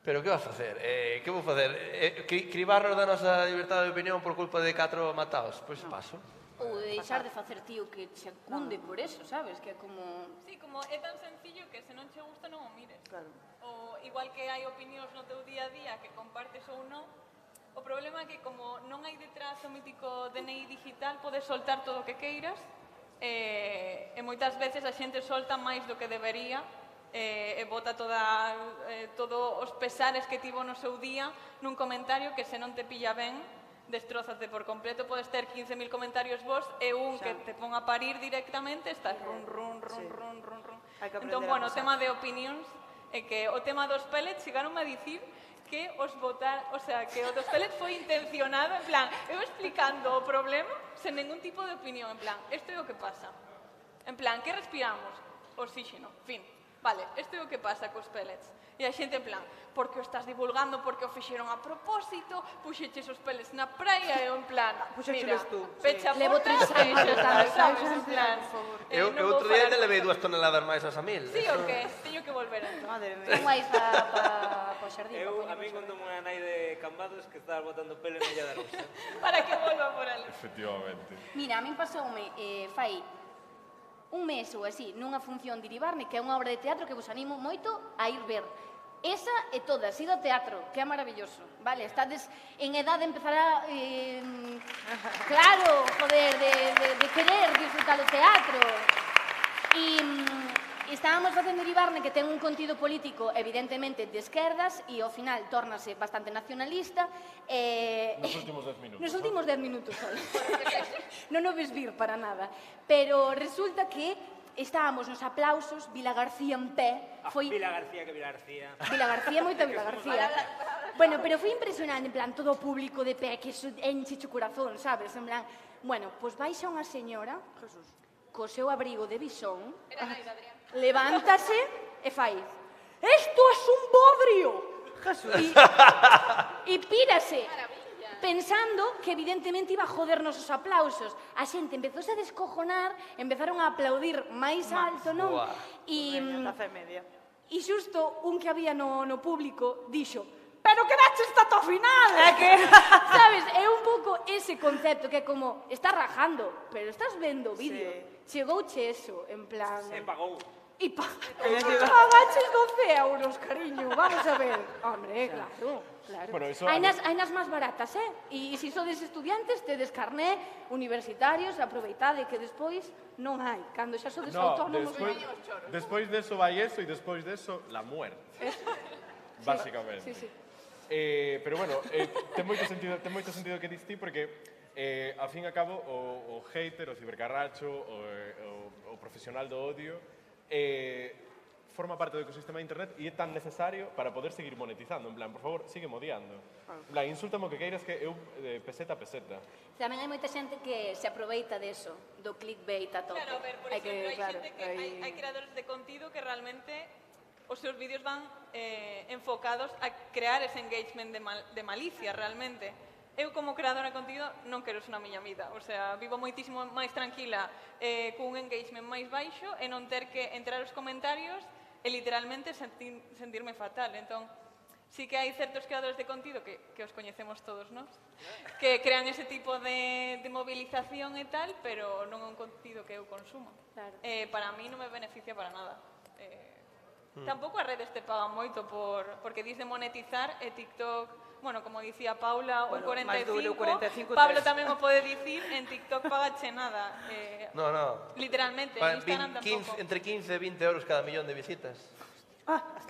Pero que vas facer? Que vou facer? Cribarnos da nosa liberdade de opinión por culpa de 4 matados? Pois paso. Ou de deixar de facer tío que se cunde por eso, sabes? Que é como... Sí, como é tan sencillo que se non che gusta non o mires. Claro. Ou igual que hai opinións no teu día a día que compartes ou non, O problema é que como non hai detrás o mítico DNI digital, podes soltar todo o que queiras, e moitas veces a xente solta máis do que debería, e bota todos os pesares que tivo no seu día nun comentario que se non te pilla ben, destrózate por completo. Podes ter 15.000 comentarios vos e un que te pon a parir directamente, estás run. Entón, bueno, o tema de opinións é que o tema dos pellets chegaronme a dicir que os votar, o sea, que o dos pellets foi intencionado, en plan, eu explicando o problema sen ningún tipo de opinión, en plan, isto é o que pasa. En plan, que respiramos? Oxígeno, fin. Vale, isto é o que pasa cos pellets. E a xente en plan, porque o estás divulgando, porque o fixeron a propósito, puxeches os pellets na praia, e eu en plan, mira, pecha a porta, sabes, en plan. Eu outro día te levei 2 toneladas máis a Samil. Sí, o que? Teño que volver a entrar. Non vais para o xardín. A mí contou unha nai de Cambados que estaba botando pelo en Illa da Rosa. Para que volva por ali. Efectivamente. Mira, a min pasoume, fai un mes ou así, nunha función de Iribarne, que é unha obra de teatro que vos animo moito a ir ver. Esa e todas, ir ao teatro, que é maravilloso, vale? Estades en edad de empezar a... claro, joder, de querer disfrutar do teatro. E estábamos facendo Iribarne, que ten un contido político evidentemente de esquerdas, e ao final tórnase bastante nacionalista. Nos últimos 10 minutos. Nos últimos 10 minutos, solo. Non o ves vir para nada. Pero resulta que estábamos nos aplausos, Vila García en pé. Vila García, que Vila García. Vila García, moita Vila García. Bueno, pero foi impresionante, en plan, todo o público de pé, que enche o corazón, sabes? En plan, bueno, pois baixa unha señora, co seu abrigo de bisón, levántase e fai, «Esto es un bodrio!» E pírase. Pensando que evidentemente iba a jodernos os aplausos. A xente empezouse a descojonar, empezaron a aplaudir máis alto, non? E xusto un que había no público dixo, pero quedaches ata o final, sabes? É un pouco ese concepto que é como, estás rajando, pero estás vendo o vídeo. Chegouche eso, en plan... Se pagou. E pagaches 12 euros, cariño, vamos a ver. Hombre, claro. Bueno, hai nas máis baratas, E se sodes estudiantes, tedes carné, universitarios, aproveitade que despois non hai. Cando xa sodes autónomos... Despois deso vai eso, e despois deso, la muerte. Básicamente. Sí. Pero bueno, ten moito sentido que diste, porque ao fin e a cabo o hater, o cibercarracho, o profesional do odio, forma parte do ecosistema de internet e é tan necesario para poder seguir monetizando. En plan, por favor, sigue odiando. En plan, insúltame o que queiras, que eu peseta a peseta. Tamén hai moita xente que se aproveita deso, do clickbait a tope. Claro, a ver, por exemplo, hai xente que hai creadores de contido que realmente os seus vídeos van enfocados a crear ese engagement de malicia, realmente. Eu, como creadora de contido, non quero eso na miña vida. O sea, vivo moitísimo máis tranquila cun engagement máis baixo e non ter que entrar aos comentarios e literalmente sentirme fatal. Entón, sí que hai certos creadores de contido que os coñecemos todos, non? Que crean ese tipo de movilización e tal, pero non é un contido que eu consumo. Para mí non me beneficia para nada. Tampouco as redes te pagan moito porque dis de monetizar e TikTok... Bueno, como dicía Paula, o 45, Pablo tamén o pode dicir, en TikTok pagache nada. No. Literalmente, en Instagram tampouco. Entre 15 e 20 euros cada millón de visitas.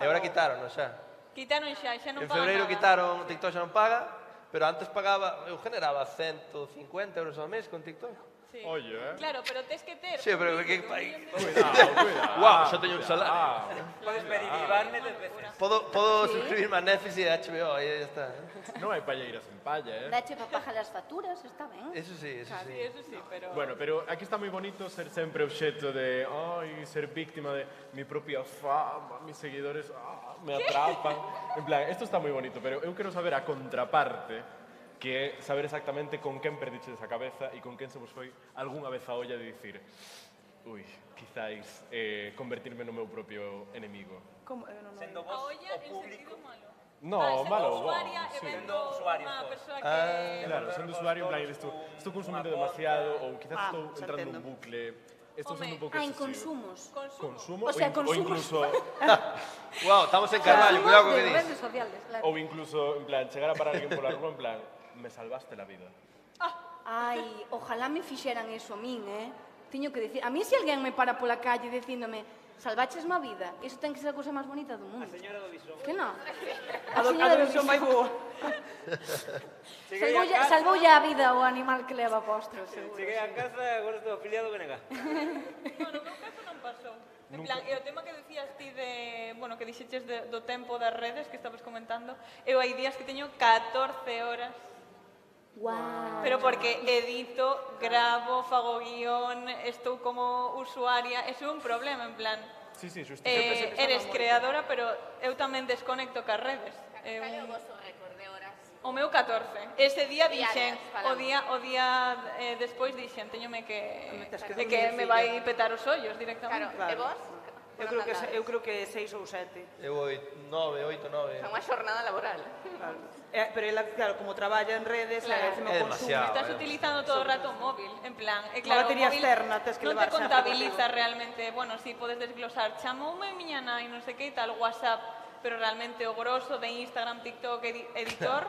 E agora quitaron, xa. Quitaron xa non paga nada. En febreiro quitaron, TikTok xa non paga, pero antes pagaba, eu generaba 150 euros ao mes con TikTok. Sí. Oye, Claro, pero tens que ter... Sí, pero que... Cuidado. Guau, xa teño un salario. Podes pedir Iribarne 10 veces. Podo suscribirme a Netflix e a HBO, e ya está. Non hai palleiras en palla, Dache pa paja las facturas, está ben. Eso sí. Eso sí, pero... Bueno, pero aquí está moi bonito ser sempre obxeto de ser víctima de mi propia fama, mis seguidores me atrapan. En plan, esto está moi bonito, pero eu quero saber a contraparte, que é saber exactamente con quen perdiches a cabeza e con quen se vos foi algunha vez a olla de dicir quizáis convertirme no meu propio enemigo. Sendo vos o público... No, malo, usuaria e vendo unha persoa que... Claro, sendo usuario, en plan, estou consumindo demasiado ou quizás estou entrando nun bucle. Estou sendo un pouco en excesivo. Consumo. Consumo, O sea, ou incluso... Wow, estamos en Carballo, cuidado con que dis. Ou incluso, en plan, chegar a parar alguén pola rúa, en plan, me salvaste la vida. Ai, ojalá me fixeran eso a min, Teño que decir, a mí se alguén me para pola calle dicíndome salvaches má vida, iso ten que ser a cousa máis bonita do mundo. A señora do Bisón. Que non? A do Bisón vai boa. Salvoulle a vida o animal que leva postro, seguro. Cheguei a casa e agora estou afiliado ao BNG. Bueno, no meu caso non pasou. En plan, e o tema que decías ti de, bueno, que dixeches do tempo das redes que estabas comentando, eu hai días que teño 14 horas. Wow. Pero porque edito, gravo, fago guión, estou como usuaria, eso é un problema, en plan. Sí, justo. Eres creadora, pero eu tamén desconecto cas redes. Cal é o vosso récord de horas? O meu 14. Ese día dixen, Diarias, o día despois dixen, teñome que me vai petar os ollos directamente. Claro, e vos? Eu creo que 6 ou 7. Eu 8, 9. É unha xornada laboral. Pero ela, claro, como traballa en redes, Claro. me É consume. demasiado. Estás utilizando todo o rato o móvil, en plan, Unha claro, batería o móvil externa, tes que non levar te sempre contabiliza contigo. realmente, bueno, si podes desglosar, chamoume miña nai, non sei que e tal, WhatsApp, pero realmente o grosso de Instagram, TikTok, editor,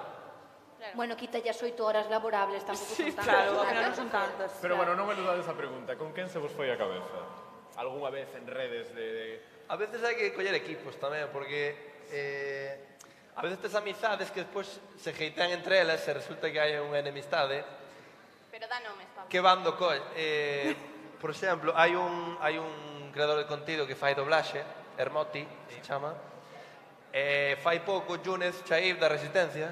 Bueno, quita ya 8 horas laborables, tampouco son tantas. Claro, ao final non son tantas. Pero bueno, non me dudades esa pregunta. Con quen se vos foi a cabeza? Algúnha vez en redes de... A veces hai que coller equipos tamén, porque a veces tes amizades que despois se jeitean entre elas e resulta que hai unha enemistade. Pero dá nomes, Pablo. Que bando coll? Por exemplo, hai un creador de contido que fai doblaxe, Hermoti, se chama. Fai pouco, Yunez Chaib da Resistencia,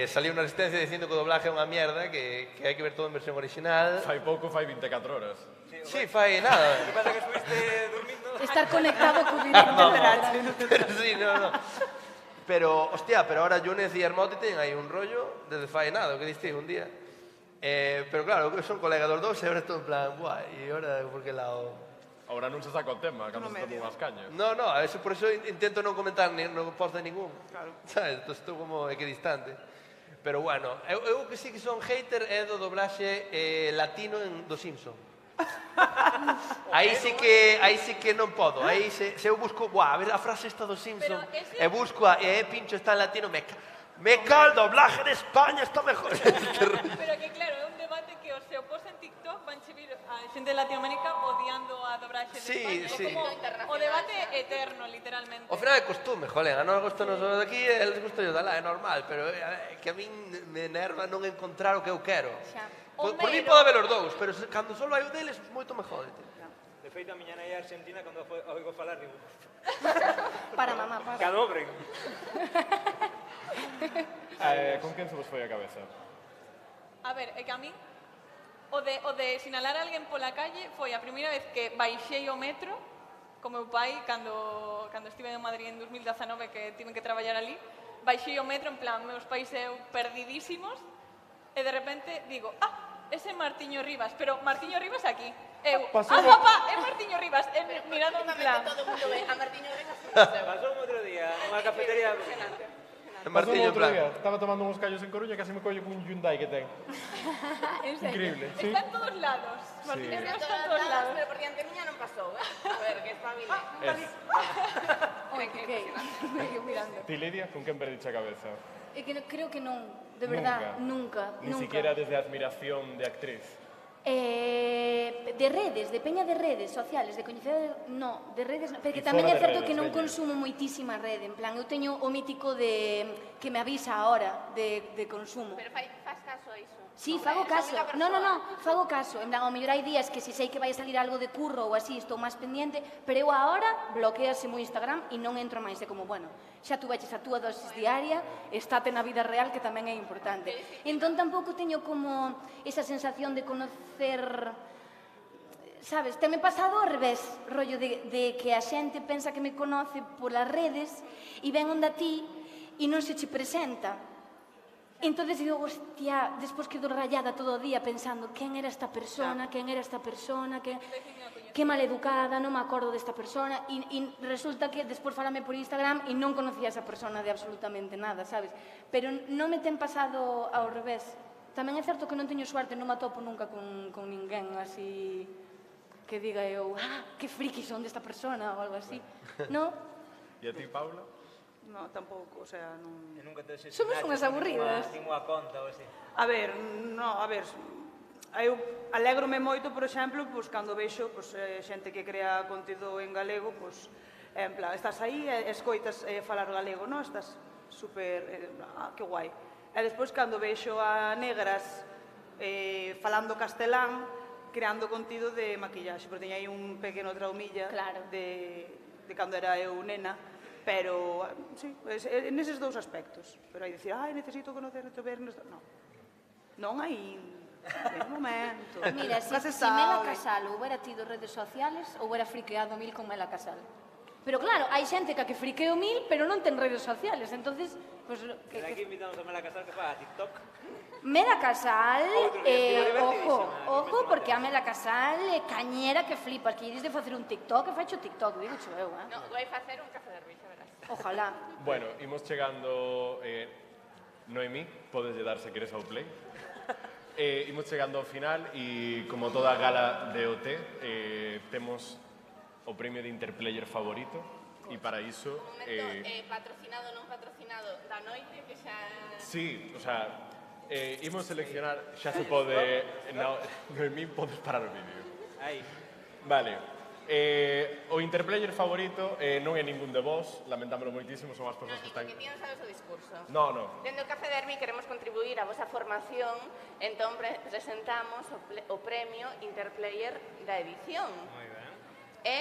saliu na Resistencia dicindo que o doblaje é unha mierda, que hai que ver todo en versión original. Fai pouco, fai 24 horas. Sí, fai nada. Que pasa que estuviste dormindo? Estar conectado co directo. Pero sí, no. Pero, hostia, pero ahora Yunez e Hermoti teñen aí un rollo desde fai nada, o que diste un día. Pero claro, son colegas dos dous e ahora estou en plan, buah, e ahora por que lado... Ahora non se saca o tema, cando se toman as cañas. No, por eso intento non comentar, non posto de ningún. Claro. Sabes, estou como equidistante. Pero bueno, eu que sí que son hater é do doblaxe latino do Simpson. Aí sí que non podo. Aí se eu busco, a ver a frase esta do Simpson, e busco e pincho está en latino, me cal doblaje de España está mejor. pero que claro, é un debate que o se opos en TikTok van vir a xente de Latinoamérica odiando a dobraxe de Sí, España. sí. É como o debate eterno, literalmente. Ao final é costume, joder, a nós gustanos de aquí e eles gustan de lá, é normal, pero que a min me enerva non encontrar o que eu quero. Por mí pode haber os dous, pero cando só hai o deles, moito me jode. De feito, a miña nai argentina, cando oigo falar, digo... Para, mamá, para. Cadobren. Con quen se vos foi a cabeza? A ver, é que a mí o de sinalar a alguén pola calle foi a primeira vez que baixei o metro co meu pai cando estive en Madrid en 2019 que tiven que traballar ali. Baixei o metro en plan, meus pais e eu perdidísimos e de repente digo, ese é Martiño Rivas, pero Martiño Rivas aquí. Eu, papá, é Martiño Rivas, mirando en plan. Todo o mundo ve a Martiño Rivas. Pasou outro día nunha cafetería... Martiño, en plan. Estaba tomando uns callos en Coruña, casi me collo con un Hyundai que ten. Increíble, sí. Está en todos lados. Martiño Rivas está en todos lados. Pero por diante miña non pasou, A ver, que es familia. Ti, Lidia, con quen perdiche a cabeza? É que creo que non, de verdad, nunca. Ni siquiera desde a admiración de actriz. De redes, de peña de redes sociales, de coñecer, no, de redes, porque E tamén fora é de certo redes, que non veña. consumo moitísima rede, en plan, eu teño o mítico de que me avisa a hora de consumo. Pero faz caso a iso. Sí, fago caso. No, fago caso. En plan, ao mellor hai días que se sei que vai salir algo de curro ou así, estou máis pendiente, pero eu agora bloquease mo Instagram e non entro máis. É como, bueno, xa tú veches a túa dosis diaria, estate na vida real, que tamén é importante. Entón tampouco teño como esa sensación de conocer... Sabes, teme pasado ao revés, rollo de que a xente pensa que me conoce polas redes e ven onde a ti e non se che presenta. Entón digo, hostia, despois quedo rayada todo o día pensando quen era esta persona, que maleducada, non me acordo desta persona e resulta que despois falame por Instagram e non conocía a esa persona de absolutamente nada, sabes? Pero non me ten pasado ao revés. Tamén é certo que non teño suerte, non me atopo nunca con ninguén así que diga eu, que friki son desta persona ou algo así. Non? E a ti, Paula? No, tampouco, o sea, non... E nunca te Somos unhas aburridas. Nin unha conta ou así. A ver, eu alégrome moito, por exemplo, pois, cando vexo pois, xente que crea contido en galego, pois, en plan, estás aí e escoitas falar galego, non? Estás super... que guai. E despois, cando vexo a negras falando castelán, creando contido de maquillaxe, porque teña aí un pequeno traumilla de cando era eu nena, pero, sí, neses dous aspectos. Pero hai dicir, necesito conocer, ver... Non hai momento. Mira, se Mela Casal houbera tido redes sociales, houbera friqueado mil con Mela Casal. Pero claro, hai xente que friqueo mil, pero non ten redes sociales, entonces... Desde aquí invitamos a Mela Casal que faga TikTok. Mela Casal, ojo, porque a Mela Casal é cañera que flipas, que ides de facer un TikTok, e faixo TikTok, digo xo eu, No, vai facer un café de risa, verás. Ojalá. Bueno, imos chegando... Noemí, podes dar se queres ao play. Imos chegando ao final e, como toda gala de OT, temos o premio de Interplayer favorito e para iso... Un momento, patrocinado, non patrocinado da noite, que xa... Sí, o sea, imos seleccionar, xa se pode... Noemí, podes parar o vídeo. Aí. Vale. O Interplayer favorito non é ningún de vos, lamentámoslo moitísimo, son as persoas que están... Porque ti non sabes o discurso. No, no. Dende o Café Derby queremos contribuir a vosa formación, entón presentamos o premio Interplayer da edición. Moi ben. E,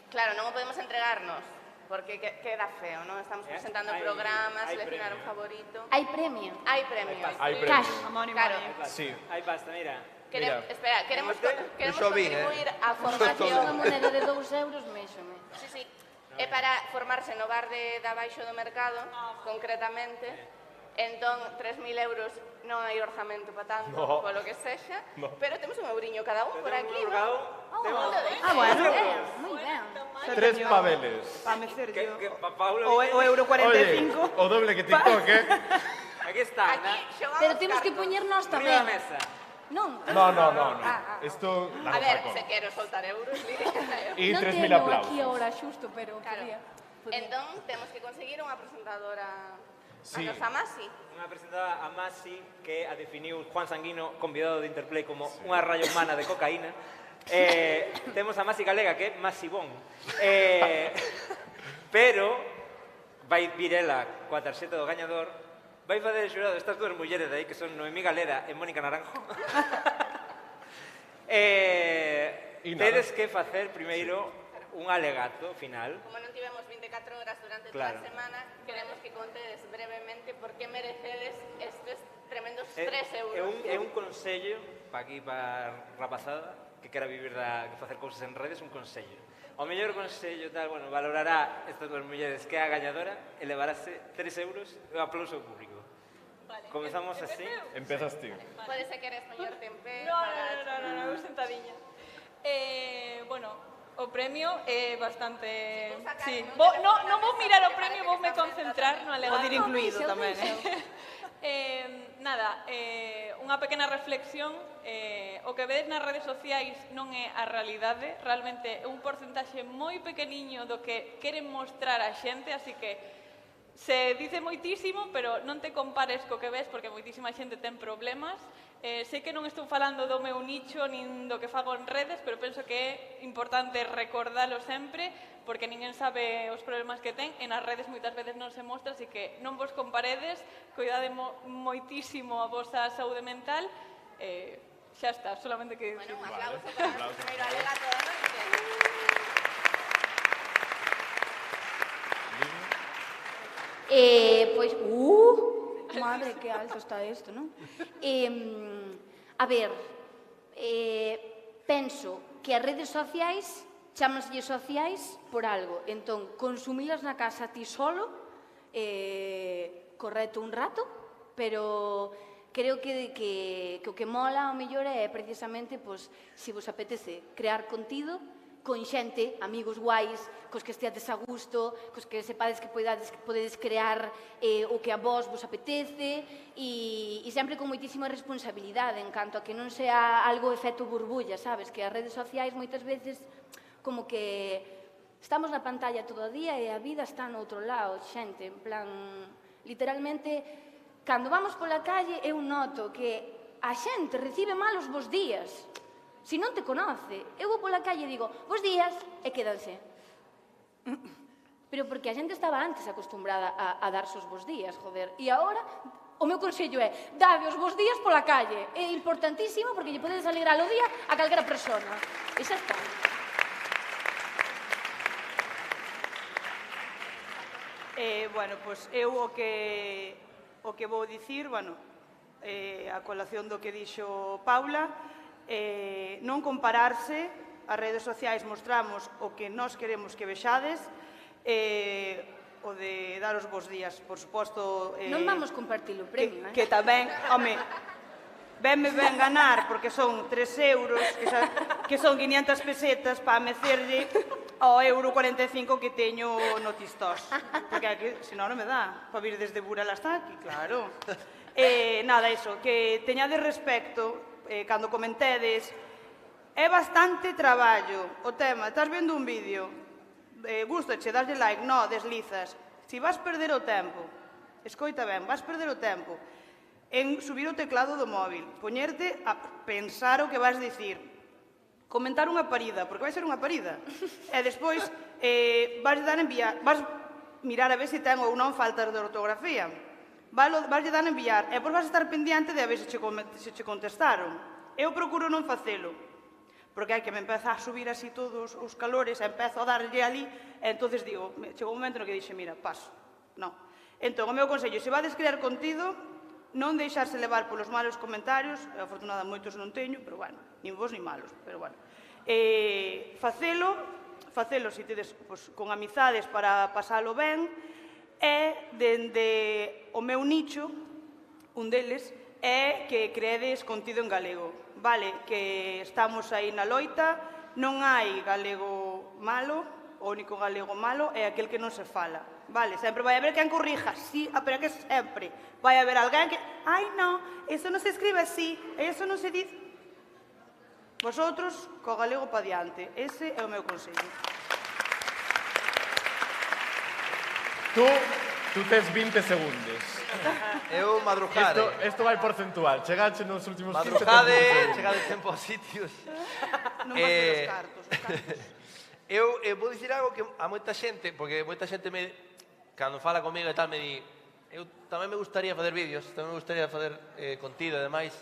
claro, non o podemos entregarnos, porque queda feo, non? Estamos presentando programas, seleccionar un favorito. Hai premio? Hai premio. Hai premio. Cash. Claro. Sí. Hai pasta, mira. Espera, queremos contribuir a formación. Unha moneda de 2 euros, méxome. Sí. É para formarse no bar de abaixo do mercado, concretamente. Entón, 3.000 euros non hai orzamento para tanto, polo que sexa, pero temos un euriño cada un por aquí, non? Bueno, moi ben. 3 paveles. Pa mecer yo. O euro 45. O doble que TikTok, Aquí está. Pero temos que poñer nós tamén. Arriba a mesa. Non. No. Isto... A ver, se quero soltar euros, E 3.000 aplausos. Non teño aquí ahora xusto, pero podía. Entón, temos que conseguir unha presentadora a Sí. nosa Masi. Unha presentada a Masi que a definiu Juan Sanguino, convidado de Interplay, como unha raya humana de cocaína. Temos a Masi Galega, que é Masi Bon. Pero vai vir ela coa tarxeta do gañador, vai fazer xurado estas dúas mulleres de aí, que son Noemí Galera e Mónica Naranjo. Tedes que facer primeiro un alegato final. Como non tivemos 24 horas durante toda a semana, queremos que contedes brevemente por que merecedes estes tremendos 3 euros. É un consello para aquí, para a rapazada, que quera vivir que facer cousas en redes, un consello. O mellor consello tal, bueno, valorará estas dúas mulleres que é a gañadora e levarase 3 euros e o aplauso ao público. Comezamos así. Empezas ti. Pode ser que eres poñerte en pé. No, sentadiña. Bueno, o premio é bastante... Sí. Non vou mirar o premio, vou me concentrar no alegato. Pode ir incluído tamén, Nada, unha pequena reflexión. O que vedes nas redes sociais non é a realidade, realmente é un porcentaxe moi pequeniño do que queren mostrar a xente, así que se dice moitísimo, pero non te compares co que ves, porque moitísima xente ten problemas. Sei que non estou falando do meu nicho nin do que fago en redes, pero penso que é importante recordalo sempre, porque ninguén sabe os problemas que ten, e nas redes moitas veces non se mostra, así que non vos comparedes, cuidade moitísimo a vosa saúde mental, xa está, solamente que... Bueno, un aplauso para o primeiro alegato da noite. Pois, madre, que alto está isto, non? A ver, penso que as redes sociais chámaslle sociais por algo. Entón, consumilas na casa ti solo, correcto un rato, pero creo que o que mola ao mellor é precisamente, pois, se vos apetece crear contido con xente, amigos guais, cos que esteades a gusto, cos que sepades que podedes crear o que a vos apetece, e sempre con moitísima responsabilidade en canto a que non sea algo efecto burbulla, sabes? Que as redes sociais moitas veces como que Estamos na pantalla todo o día e a vida está no outro lado, xente, en plan, literalmente, cando vamos pola calle eu noto que a xente recibe mal os bos días. Se non te conoce, eu vou pola calle e digo, bos días, e quédanse. Pero porque a xente estaba antes acostumbrada a darse os bos días, joder. E agora, o meu consello é, dade os bos días pola calle. É importantísimo porque lle podedes alegrar o día a calquera persona. E xa está. Bueno, pois eu o que vou dicir, bueno, a colación do que dixo Paula, non compararse, as redes sociais mostramos o que nós queremos que vexades, o de dar os bons días, por suposto... Non vamos compartir o premio, Que tamén, home, venme ben ganar, porque son 3 euros, que son 500 pesetas para mecerlle ao euro 45 que teño no Tistós. Porque senón non me dá, para vir desde Bural hasta aquí, claro. Nada, iso, que teñades respecto, cando comentedes, é bastante traballo o tema, estás vendo un vídeo, gustache, daslle like, no, deslizas. Si vas perder o tempo, escoita ben, vas perder o tempo en subir o teclado do móvil, poñerte a pensar o que vas dicir, comentar unha parida, porque vai ser unha parida, e despois vas dar enviar, vas mirar a ver se ten ou non faltas de ortografía, vas dar enviar, e depois vas estar pendiente de a ver se che contestaron. Eu procuro non facelo, porque hai que me empeza a subir así todos os calores, e empezo a darlle ali, e entonces digo, chegou un momento no que dixe, mira, paso, non. Entón, o meu consello, se vades crear contido, non deixarse levar polos malos comentarios, afortunadamente moitos non teño, pero bueno, nin vos nin malos, pero bueno. Facelo se tedes con amizades para pasalo ben, e dende o meu nicho, un deles, é que creedes contido en galego. Vale, que estamos aí na loita, non hai galego malo, o único galego malo é aquel que non se fala. Vale, sempre vai haber quen corrija, sí, pero que sempre vai haber alguén que, ai, non, eso non se escribe así, eso non se dice. Vosotros, co galego pa diante, ese é o meu consello. Tú tes 20 segundos. Eu madrujade. Isto vai porcentual, chegache nos últimos 15 segundos. Madrujade, chegade tempo aos sitios. Non vai ser os cartos. Eu vou dicir algo que a moita xente, porque moita xente cando fala comigo e tal, me di, eu tamén me gustaría facer vídeos, tamén me gustaría facer contido e demais,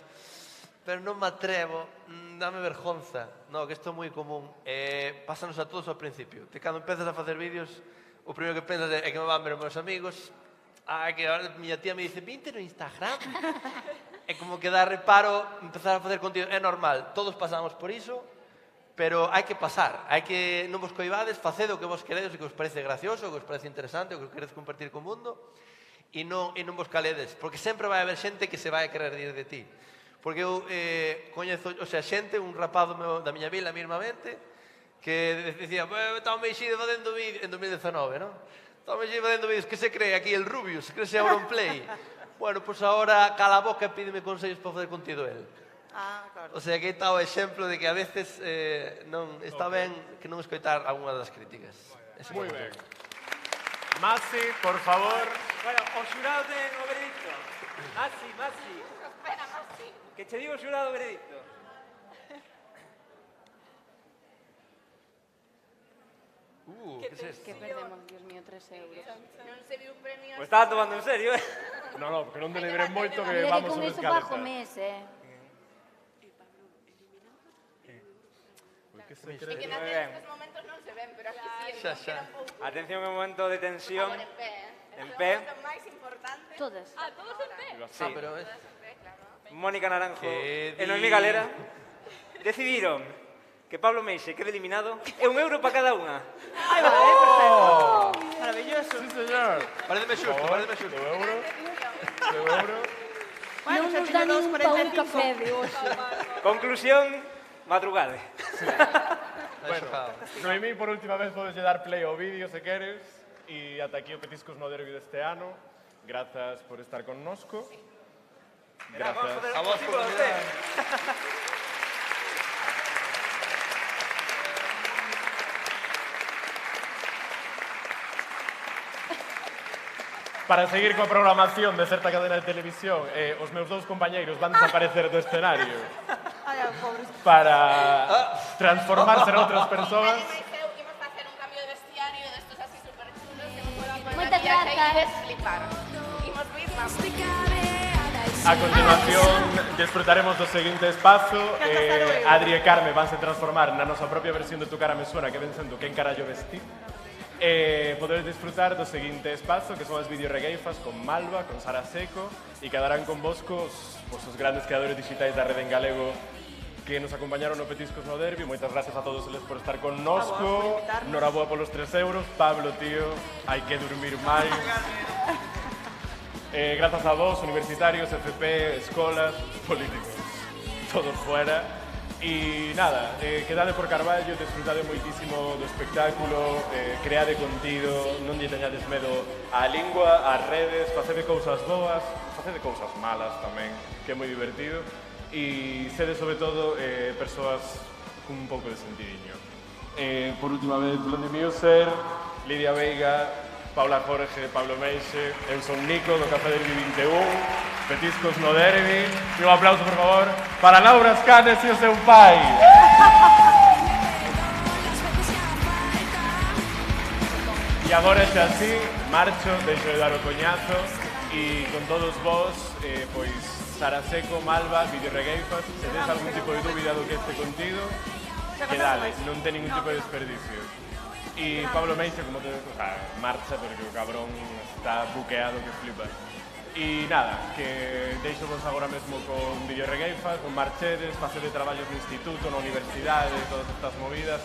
pero non me atrevo, dame vergonza. No, que isto é moi común. Pásanos a todos ao principio. Te cando empezas a facer vídeos, o primeiro que pensas é que me van ver os meus amigos, que ahora miña tía me dice, vinte no Instagram. É como que dá reparo empezar a facer contido. É normal, todos pasamos por iso, pero hai que pasar, hai que non vos coibades, facede o que vos queredes, o que vos parece gracioso, o que vos parece interesante, o que queredes compartir co mundo, e non vos caledes, porque sempre vai haber xente que se vai a querer dir de ti. Porque eu coñezo, o sea, xente, un rapaz da miña vila mismamente, que decía, está o Meixide facendo vídeos, en 2019, non? Está o Meixide facendo vídeos, que se cree aquí el Rubius, que se Auronplay. Bueno, pois agora cala a boca e pídeme consellos para facer contido el. Claro. O sea, que está o exemplo de que a veces non está ben que non escoitar algunha das críticas. Moi ben. Masi, por favor. Bueno, o xurado ten o veredicto. Masi. Espera, Masi. Que che digo o xurado o veredicto. Que es esto? Que perdemos, Dios mío, 3 euros. Non se viu premio. Pues estaba tomando en serio, No, porque non delibren moito que Mira que vamos con sobre eso bajo escaleta. mes, É que nestes momentos non se ven, pero aquí sí, Xa. queda un pouco. Atención, é un momento de tensión. Por favor, en pé, En Este pé. é o momento máis importante. Todas. Todos en pé. Sí. pero Todas en pé, claro. Mónica Naranjo Que e Noemí Galera decidiron que Pablo Meixe quede eliminado e €1 para cada unha. Ai, vale, perfecto. Maravilloso. Sí, señor. Pareceme xusto, pareceme xusto. €1. Bueno, Non xa nos tiña dá nin pa un 2,45. café de hoxe. Conclusión, madrugade. Bueno, Noemí, por última vez podes dar play ao vídeo se queres. E ata aquí o Petiscos no Derbi deste ano. Grazas por estar connosco. Grazas. A vos por venir. para seguir coa programación de certa cadena de televisión, os meus dous compañeiros van desaparecer do escenario para transformarse en outras persoas. Moitas grazas. A continuación, disfrutaremos do seguinte espazo. Adri e Carme vanse transformar na nosa propia versión de Tu cara me suena, que ven sendo Quen carallo vestí. Podedes disfrutar do seguinte espazo, que son as videoregueifas con Malva, con Sara Seco, e quedarán convosco os grandes creadores digitais da rede en galego que nos acompañaron no Petiscos no Derbi. Moitas gracias a todos eles por estar connosco. Noraboa polos 3 euros. Pablo, tío, hai que dormir máis. Grazas a vos, universitarios, FP, escolas, políticos, todos fuera. E nada, quedade por Carballo, disfrutade moitísimo do espectáculo, creade contido, non lle teñades medo á lingua, ás redes, facede cousas boas, facede cousas malas tamén, que é moi divertido. E sede, sobre todo, persoas cun pouco de sentidiño. Por última vez, Blondie Muser, Lidia Veiga, Paula Jorge, Pablo Meixe, eu son Nico, do Café Derbi 21, Petiscos no Derbi. E un aplauso, por favor, para Laura Escanes e o seu pai. E agora xa así, marcho, deixo de dar o coñazo, e con todos vos, pois, Sara Seco, Malva, videoregueifas, se tedes algún tipo de dúbida do que este contido, que dale, non ten ningún tipo de desperdicio. E Pablo Meixe, como te... O sea, marcha, porque o cabrón está buqueado que flipa. E nada, que deixo vos agora mesmo con videoregueifas, con marchedes, facede traballos no instituto, na universidade, todas estas movidas.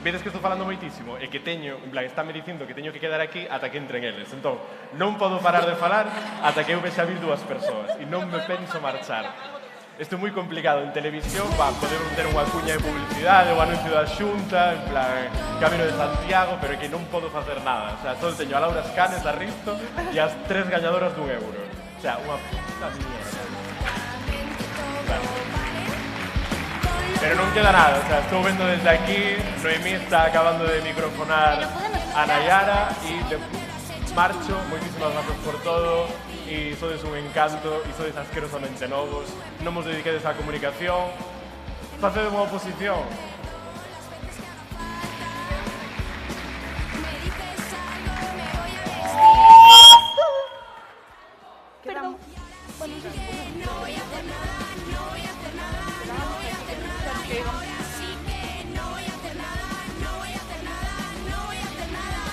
Vedes que estou falando moitísimo e que teño, en plan, estánme dicindo que teño que quedar aquí ata que entren eles. Entón, non podo parar de falar ata que eu vexa vir 2 persoas e non me penso marchar. Isto é moi complicado en televisión, podemos ter unha cuña de publicidade, o anuncio da Xunta, en plan, Camino de Santiago, pero é que non podo facer nada. O sea, só teño a Laura Escanes, a Risto e as 3 gañadoras d'1 euro. O sea, unha puta mierda. Pero non queda nada, o sea, estou vendo desde aquí, Noemí está acabando de microfonar a Nayara e marcho, moitísimas grazas por todo. E sodes un encanto, e sodes asquerosamente novos, non vos dediquedes á comunicación, facede unha oposición. Perdón. Bueno,